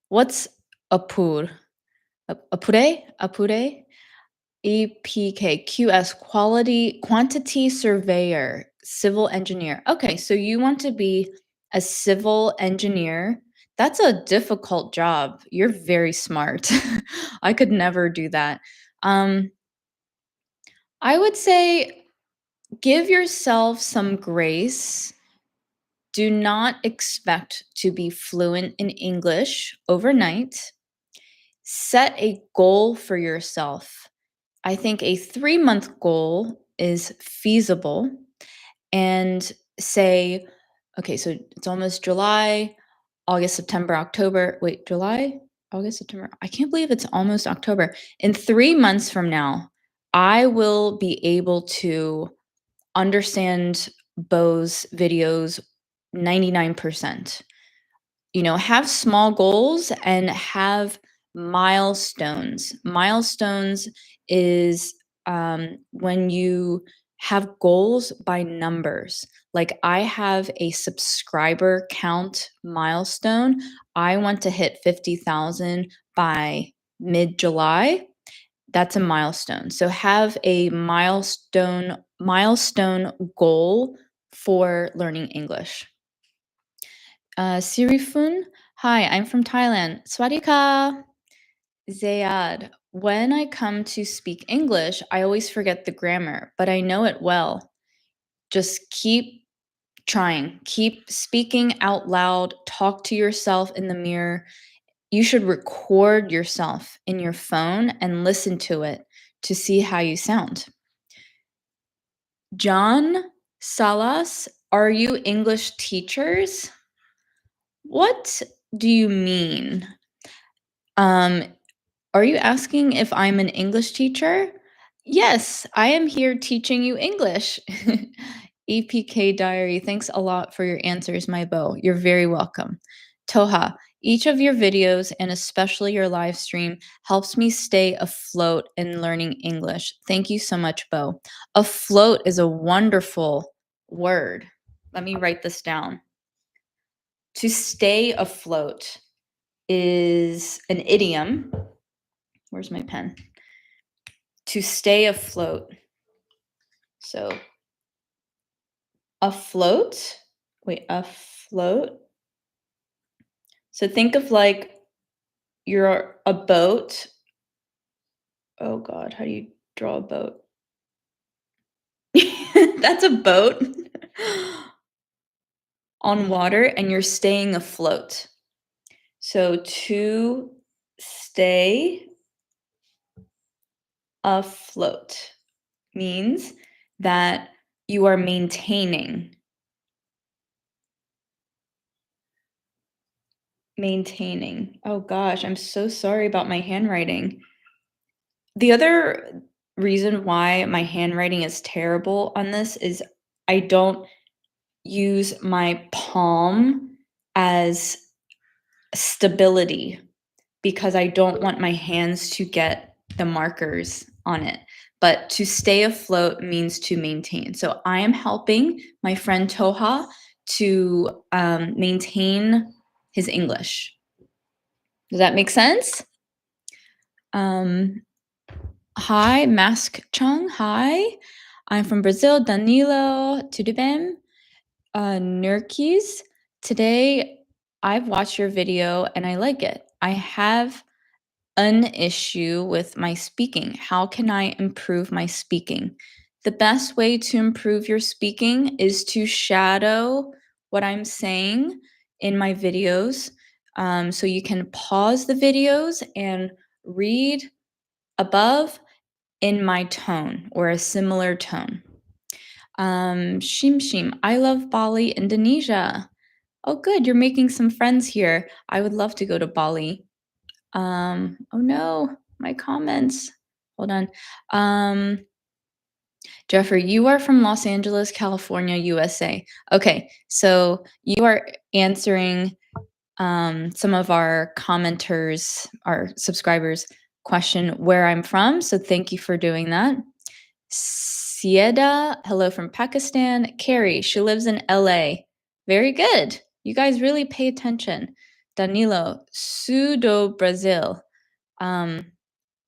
What's opur? Apure? Apure? EPK, quantity surveyor, civil engineer. Okay, so you want to be a civil engineer. That's a difficult job. You're very smart. I could never do that. I would say give yourself some grace. Do not expect to be fluent in English overnight. Set a goal for yourself. I think a 3-month goal is feasible, and say, okay, so it's almost July, August, September, October. Wait, July, August, September. I can't believe it's almost October. In 3 months from now, I will be able to understand Bo's videos 99%. Have small goals and have milestones. Milestones is when you have goals by numbers. Like I have a subscriber count milestone. I want to hit 50,000 by mid-July. That's a milestone. So have a milestone goal for learning English. Sirifun, hi, I'm from Thailand. Swadika. Zayad, when I come to speak English, I always forget the grammar, but I know it well. Just keep trying, keep speaking out loud, talk to yourself in the mirror. You should record yourself in your phone and listen to it to see how you sound. John Salas, are you English teachers? What do you mean? Are you asking if I'm an English teacher? Yes, I am here teaching you English. EPK Diary, thanks a lot for your answers, my Bo. You're very welcome. Toha, each of your videos and especially your live stream helps me stay afloat in learning English. Thank you so much, Bo. Afloat is a wonderful word. Let me write this down. To stay afloat is an idiom. Where's my pen? To stay afloat. So afloat. Wait, afloat. So think of like you're a boat. Oh God, how do you draw a boat? That's a boat on water, and you're staying afloat. So to stay afloat means that you are maintaining. Maintaining. Oh gosh, I'm so sorry about my handwriting. The other reason why my handwriting is terrible on this is I don't use my palm as stability because I don't want my hands to get the markers on it. But to stay afloat means to maintain. So I am helping my friend Toha to maintain his English. Does that make sense? Hi, Mask Chung. Hi. I'm from Brazil. Danilo, tudo bem? Nurkis. Today, I've watched your video and I like it. I have an issue with my speaking. How can I improve my speaking? The best way to improve your speaking is to shadow what I'm saying in my videos. So you can pause the videos and read above in my tone or a similar tone. Shim Shim, I love Bali, Indonesia. Oh, good, you're making some friends here. I would love to go to Bali. Oh no, my comments. Hold on. Jeffrey, you are from Los Angeles, California, USA. Okay, so you are answering some of our commenters, our subscribers' question where I'm from. So thank you for doing that. Sieda, hello from Pakistan. Carrie, she lives in LA. Very good. You guys really pay attention. Danilo, Sudo Brazil.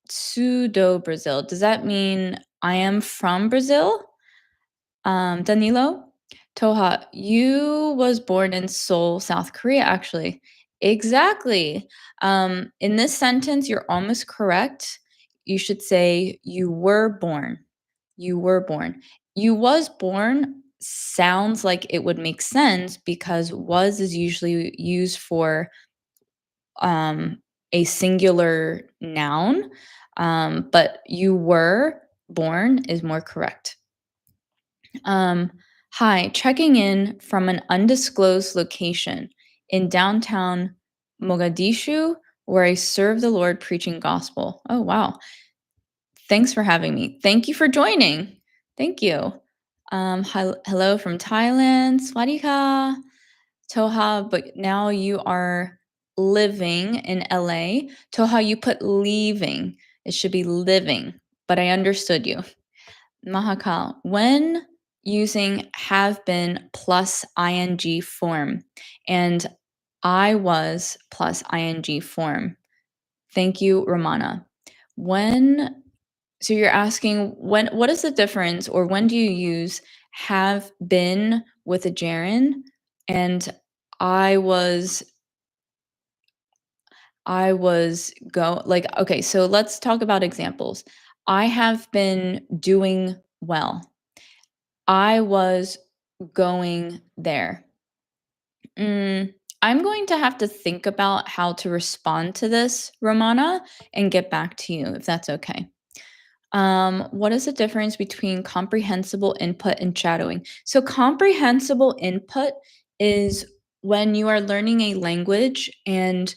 Sudo Brazil. Does that mean I am from Brazil? Danilo, Toha, you was born in Seoul, South Korea, actually. Exactly. In this sentence, you're almost correct. You should say you were born. You were born. You was born sounds like it would make sense because was is usually used for a singular noun, but you were born is more correct. Hi, checking in from an undisclosed location in downtown Mogadishu, where I serve the Lord preaching gospel. Oh, wow. Thanks for having me. Thank you for joining. Thank you. Hello from Thailand. Swadika. Toha, but now you are living in LA. Toha, you put leaving. It should be living, but I understood you. Mahakal, when using have been plus ing form and I was plus ing form. Thank you, Ramana. So you're asking what is the difference or when do you use have been with a gerund and I was okay, so let's talk about examples. I have been doing well. I was going there. I'm going to have to think about how to respond to this, Romana, and get back to you if that's okay. What is the difference between comprehensible input and shadowing? So comprehensible input is when you are learning a language and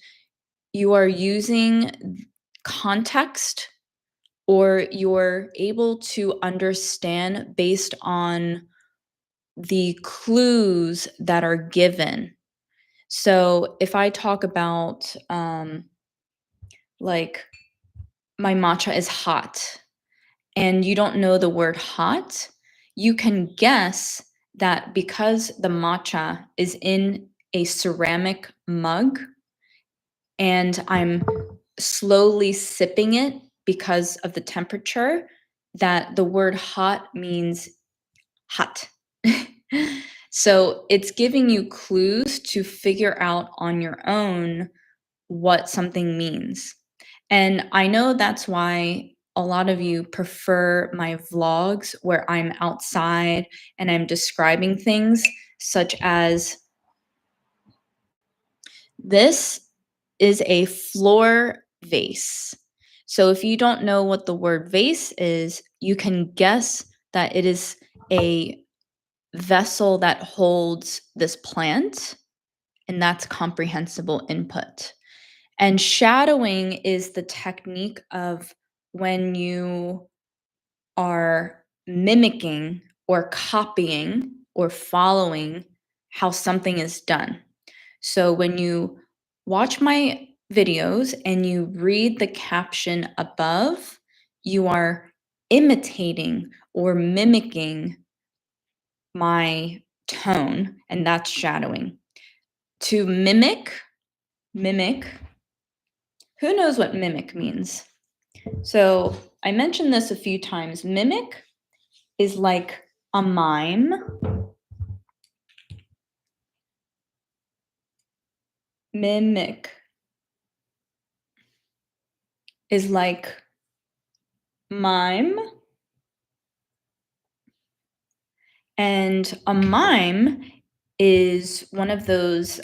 you are using context or you're able to understand based on the clues that are given. So if I talk about like my matcha is hot and you don't know the word hot, you can guess that because the matcha is in a ceramic mug and I'm slowly sipping it because of the temperature, that the word hot means hot. So it's giving you clues to figure out on your own what something means. And I know that's why a lot of you prefer my vlogs where I'm outside and I'm describing things, such as this is a floor vase. So if you don't know what the word vase is, you can guess that it is a vessel that holds this plant, and that's comprehensible input. And shadowing is the technique of when you are mimicking or copying or following how something is done. So when you watch my videos and you read the caption above, you are imitating or mimicking my tone, and that's shadowing. To mimic, who knows what mimic means? So I mentioned this a few times. Mimic is like a mime. Mimic is like mime. And a mime is one of those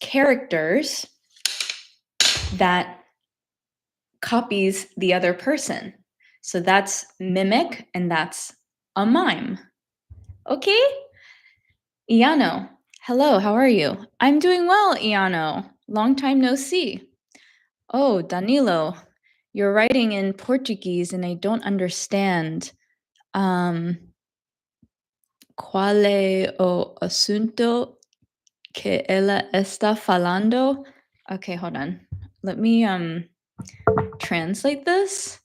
characters that copies the other person. So that's mimic, and that's a mime. Okay? Iano, hello, how are you? I'm doing well, Iano. Long time no see. Oh, Danilo, you're writing in Portuguese and I don't understand. ¿Cuál es o asunto que ella está falando? Okay, hold on. Let me translate this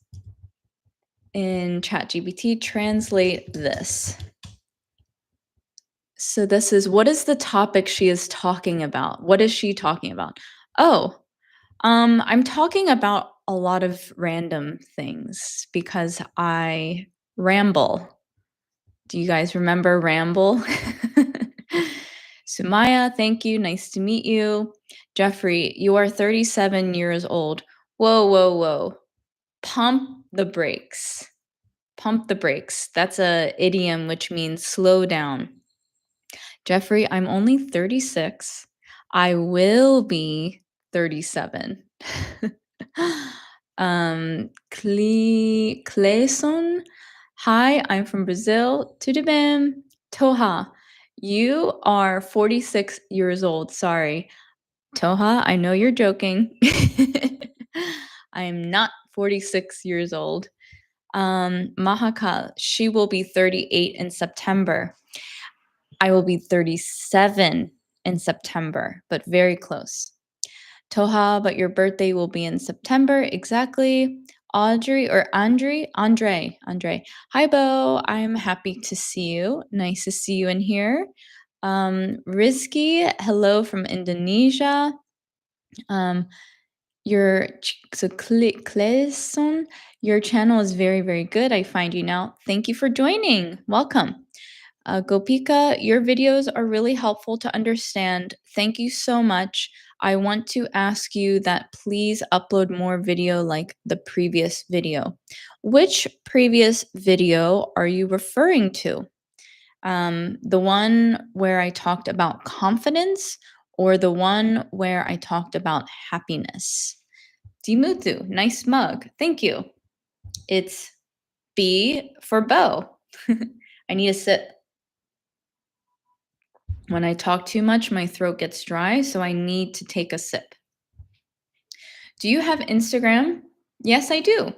in ChatGPT. Translate this. So this is, what is the topic she is talking about? What is she talking about? Oh, I'm talking about a lot of random things because I ramble. Do you guys remember ramble? Sumaya, thank you. Nice to meet you. Jeffrey, you are 37 years old. Whoa, whoa, whoa. Pump the brakes. Pump the brakes. That's a idiom which means slow down. Jeffrey, I'm only 36. I will be 37. Clayson, hi, I'm from Brazil. Tudo bem? Toha, you are 46 years old. Sorry. Toha, I know you're joking. I am not 46 years old. Mahakal, she will be 38 in September. I will be 37 in September, but very close. Toha, but your birthday will be in September. Exactly. Audrey or Andre. Hi, Bo. I'm happy to see you. Nice to see you in here. Rizky, hello from Indonesia. Clayson, your channel is very, very good. I find you now. Thank you for joining. Welcome. Gopika, your videos are really helpful to understand. Thank you so much. I want to ask you that please upload more video like the previous video. Which previous video are you referring to? The one where I talked about confidence or the one where I talked about happiness? Dimutu, nice mug. Thank you. It's B for Bo. I need a sip. When I talk too much, my throat gets dry, so I need to take a sip. Do you have Instagram? Yes, I do.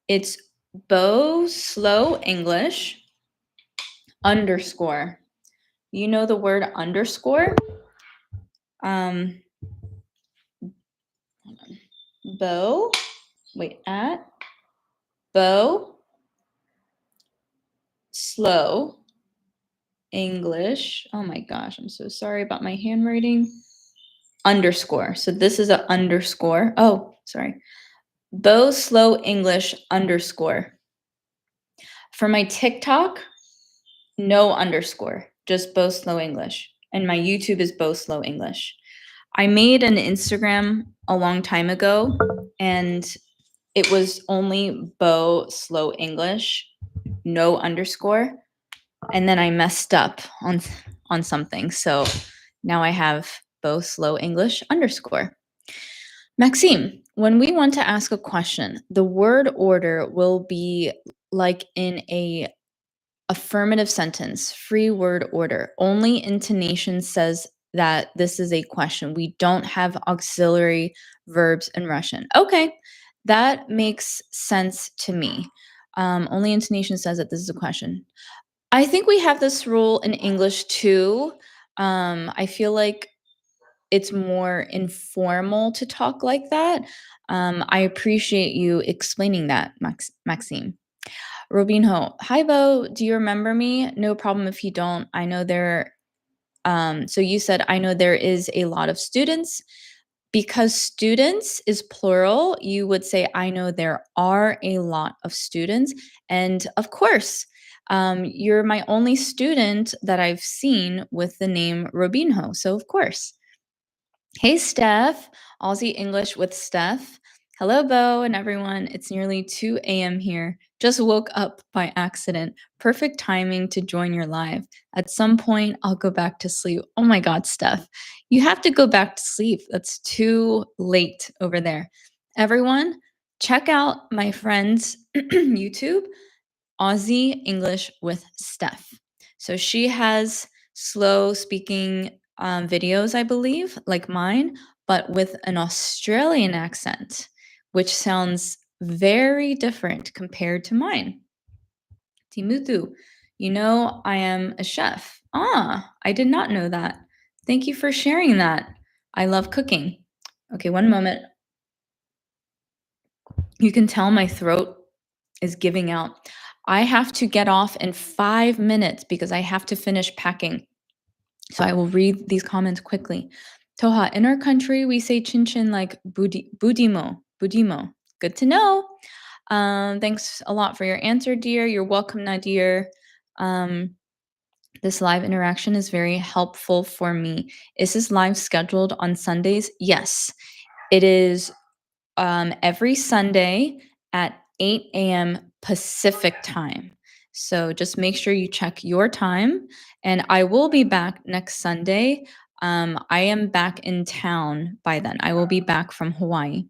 It's Bo Slow English _ You know the word underscore? Hold on. Bo, wait, at Bo Slow English. Oh my gosh, I'm so sorry about my handwriting. Underscore. So this is an underscore. Oh, Sorry. Bo Slow English _ For my TikTok, no underscore, just Bo Slow English. And my YouTube is Bo Slow English. I made an Instagram a long time ago, and it was only Bo Slow English, no underscore. And then I messed up on something. So now I have Bo Slow English _ Maxime, when we want to ask a question, the word order will be like in a affirmative sentence, free word order. Only intonation says that this is a question. We don't have auxiliary verbs in Russian. Okay, that makes sense to me. Only intonation says that this is a question. I think we have this rule in English too. I feel like it's more informal to talk like that. I appreciate you explaining that, Maxime. Robinho, hi Bo, do you remember me? No problem if you don't. I know so you said, I know there is a lot of students. Because students is plural, you would say, I know there are a lot of students. And of course, you're my only student that I've seen with the name Robinho. So of course. Hey, Steph, Aussie English with Steph. Hello, Bo, and everyone. It's nearly 2 a.m. here. Just woke up by accident. Perfect timing to join your live. At some point, I'll go back to sleep. Oh my God, Steph, you have to go back to sleep. That's too late over there. Everyone, check out my friend's YouTube, Aussie English with Steph. So she has slow speaking videos, I believe, like mine, but with an Australian accent, which sounds very different compared to mine. Timutu, you know I am a chef. Ah, I did not know that. Thank you for sharing that. I love cooking. Okay, one moment. You can tell my throat is giving out. I have to get off in 5 minutes because I have to finish packing. So I will read these comments quickly. Toha, in our country, we say chin chin like budimo. Good to know. Thanks a lot for your answer, dear. You're welcome, Nadir. This live interaction is very helpful for me. Is this live scheduled on Sundays? Yes, it is every Sunday at 8 a.m. Pacific time. So just make sure you check your time. And I will be back next Sunday. I am back in town by then. I will be back from Hawaii.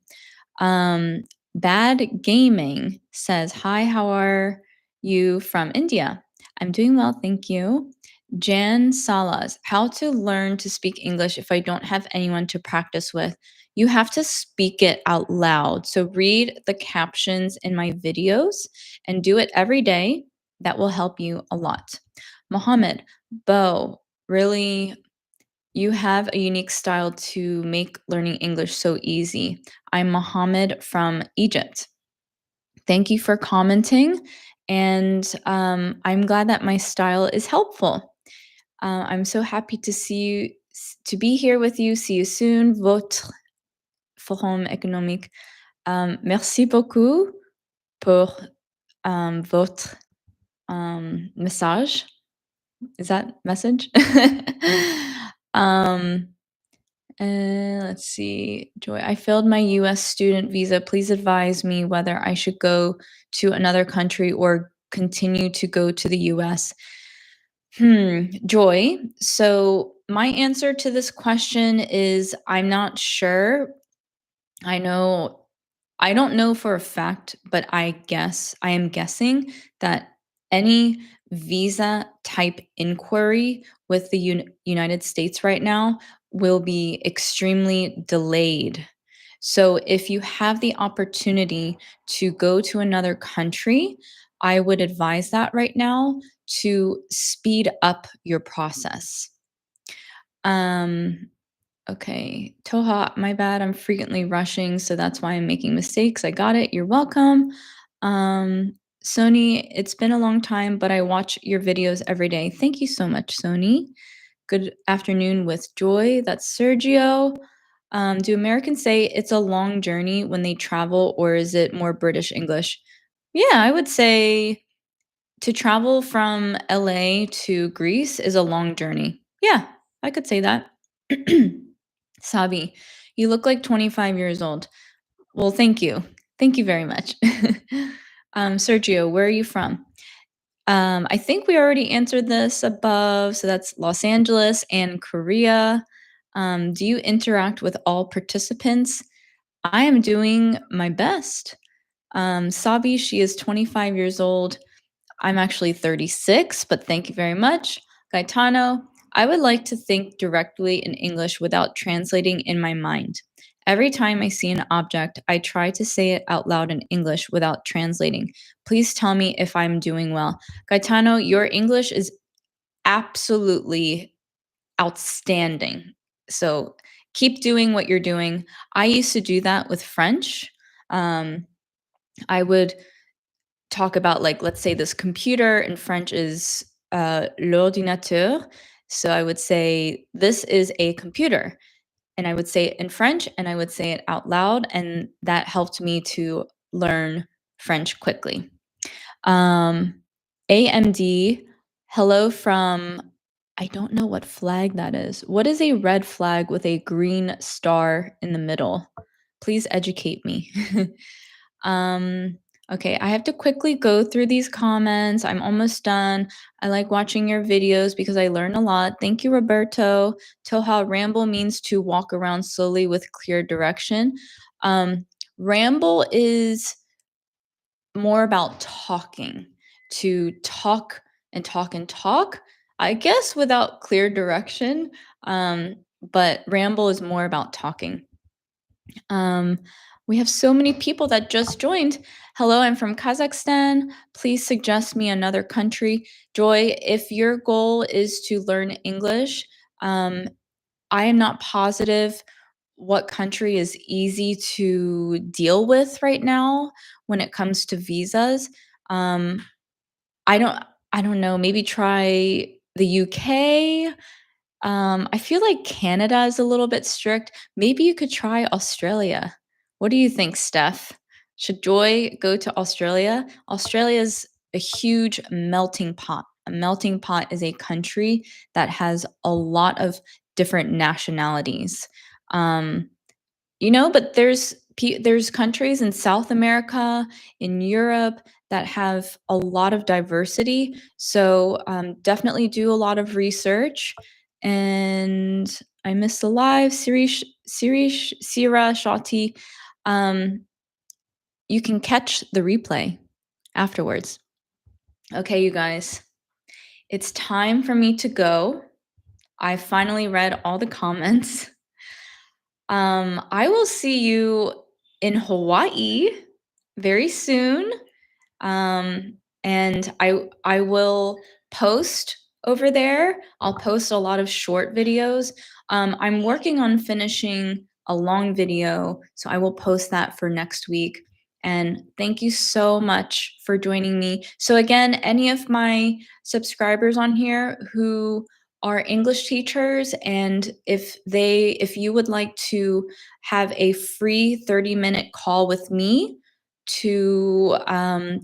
Bad Gaming says, hi, how are you from India? I'm doing well, thank you. Jan Salas, how to learn to speak English if I don't have anyone to practice with? You have to speak it out loud. So read the captions in my videos and do it every day. That will help you a lot. Mohammed, Bo, really, you have a unique style to make learning English so easy. I'm Mohammed from Egypt. Thank you for commenting. And I'm glad that my style is helpful. I'm so happy to see you, to be here with you. See you soon. Votre Forum économique. Merci beaucoup pour votre message. Is that message? Let's see. Joy, I failed my US student visa. Please advise me whether I should go to another country or continue to go to the US. Joy. So my answer to this question is I'm not sure. I don't know for a fact, but I am guessing that any visa type inquiry with the United States right now will be extremely delayed. So if you have the opportunity to go to another country, I would advise that right now to speed up your process. Okay, Toha, my bad. I'm frequently rushing, so that's why I'm making mistakes. I got it. You're welcome. Sony, it's been a long time, but I watch your videos every day. Thank you so much, Sony. Good afternoon with Joy. That's Sergio. Do Americans say it's a long journey when they travel, or is it more British English? Yeah, I would say to travel from LA to Greece is a long journey. Yeah, I could say that. Sabi, you look like 25 years old. Well, thank you. Thank you very much. Sergio, where are you from? I think we already answered this above. So that's Los Angeles and Korea. Do you interact with all participants? I am doing my best. Sabi, she is 25 years old. I'm actually 36, but thank you very much. Gaetano, I would like to think directly in English without translating in my mind. Every time I see an object, I try to say it out loud in English without translating. Please tell me if I'm doing well. Gaetano, your English is absolutely outstanding. So keep doing what you're doing. I used to do that with French. I would talk about, like, let's say this computer in French is l'ordinateur. So I would say, this is a computer. And I would say it in French and I would say it out loud. And that helped me to learn French quickly. AMD, hello from, I don't know what flag that is. What is a red flag with a green star in the middle? Please educate me. Okay, I have to quickly go through these comments. I'm almost done. I like watching your videos because I learn a lot. Thank you, Roberto. Toha, ramble means to walk around slowly with clear direction. Ramble is more about talking, to talk and talk and talk, I guess without clear direction. But ramble is more about talking. Um, we have so many people that just joined. Hello, I'm from Kazakhstan. Please suggest me another country. Joy, if your goal is to learn English, I am not positive what country is easy to deal with right now when it comes to visas. Um, I don't I don't know, maybe try the UK. I feel like Canada is a little bit strict. Maybe you could try Australia. What do you think, Steph? Should Joy go to Australia? Australia's a huge melting pot. A melting pot is a country that has a lot of different nationalities. Um, but there's countries in South America, in Europe, that have a lot of diversity. So definitely do a lot of research. And I missed the live. Sira Shati. Um, you can catch the replay afterwards. Okay, you guys, it's time for me to go. I finally read all the comments. I will see you in Hawaii very soon. And I will post over there. I'll post a lot of short videos. I'm working on finishing a long video, so I will post that for next week. And thank you so much for joining me. So again, any of my subscribers on here who are English teachers, and if you would like to have a free 30-minute call with me to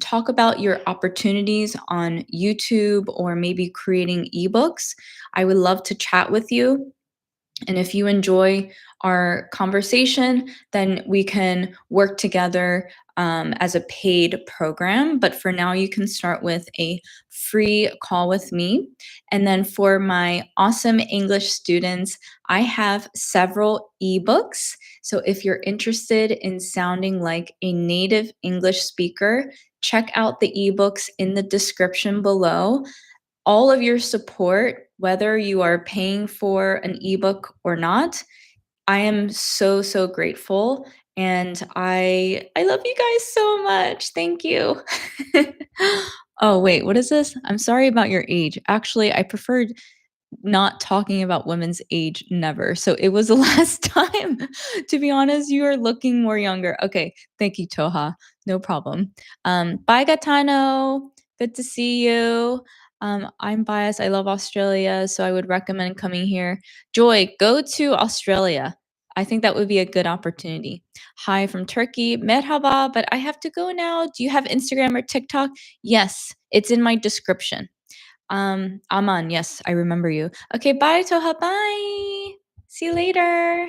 talk about your opportunities on YouTube or maybe creating eBooks, I would love to chat with you. And if you enjoy our conversation, then we can work together as a paid program. But for now, you can start with a free call with me. And then for my awesome English students, I have several ebooks. So if you're interested in sounding like a native English speaker, check out the ebooks in the description below. All of your support, whether you are paying for an ebook or not, I am so, so grateful. And I love you guys so much. Thank you. Oh, wait, what is this? I'm sorry about your age. Actually, I preferred not talking about women's age never. So it was the last time. To be honest, you are looking more younger. Okay, thank you, Toha. No problem. Bye, Gatano. Good to see you. I'm biased. I love Australia, so I would recommend coming here. Joy, go to Australia. I think that would be a good opportunity. Hi from Turkey, merhaba, but I have to go now. Do you have Instagram or TikTok? Yes, it's in my description. Aman, yes, I remember you. Okay, bye, Toha, bye. See you later.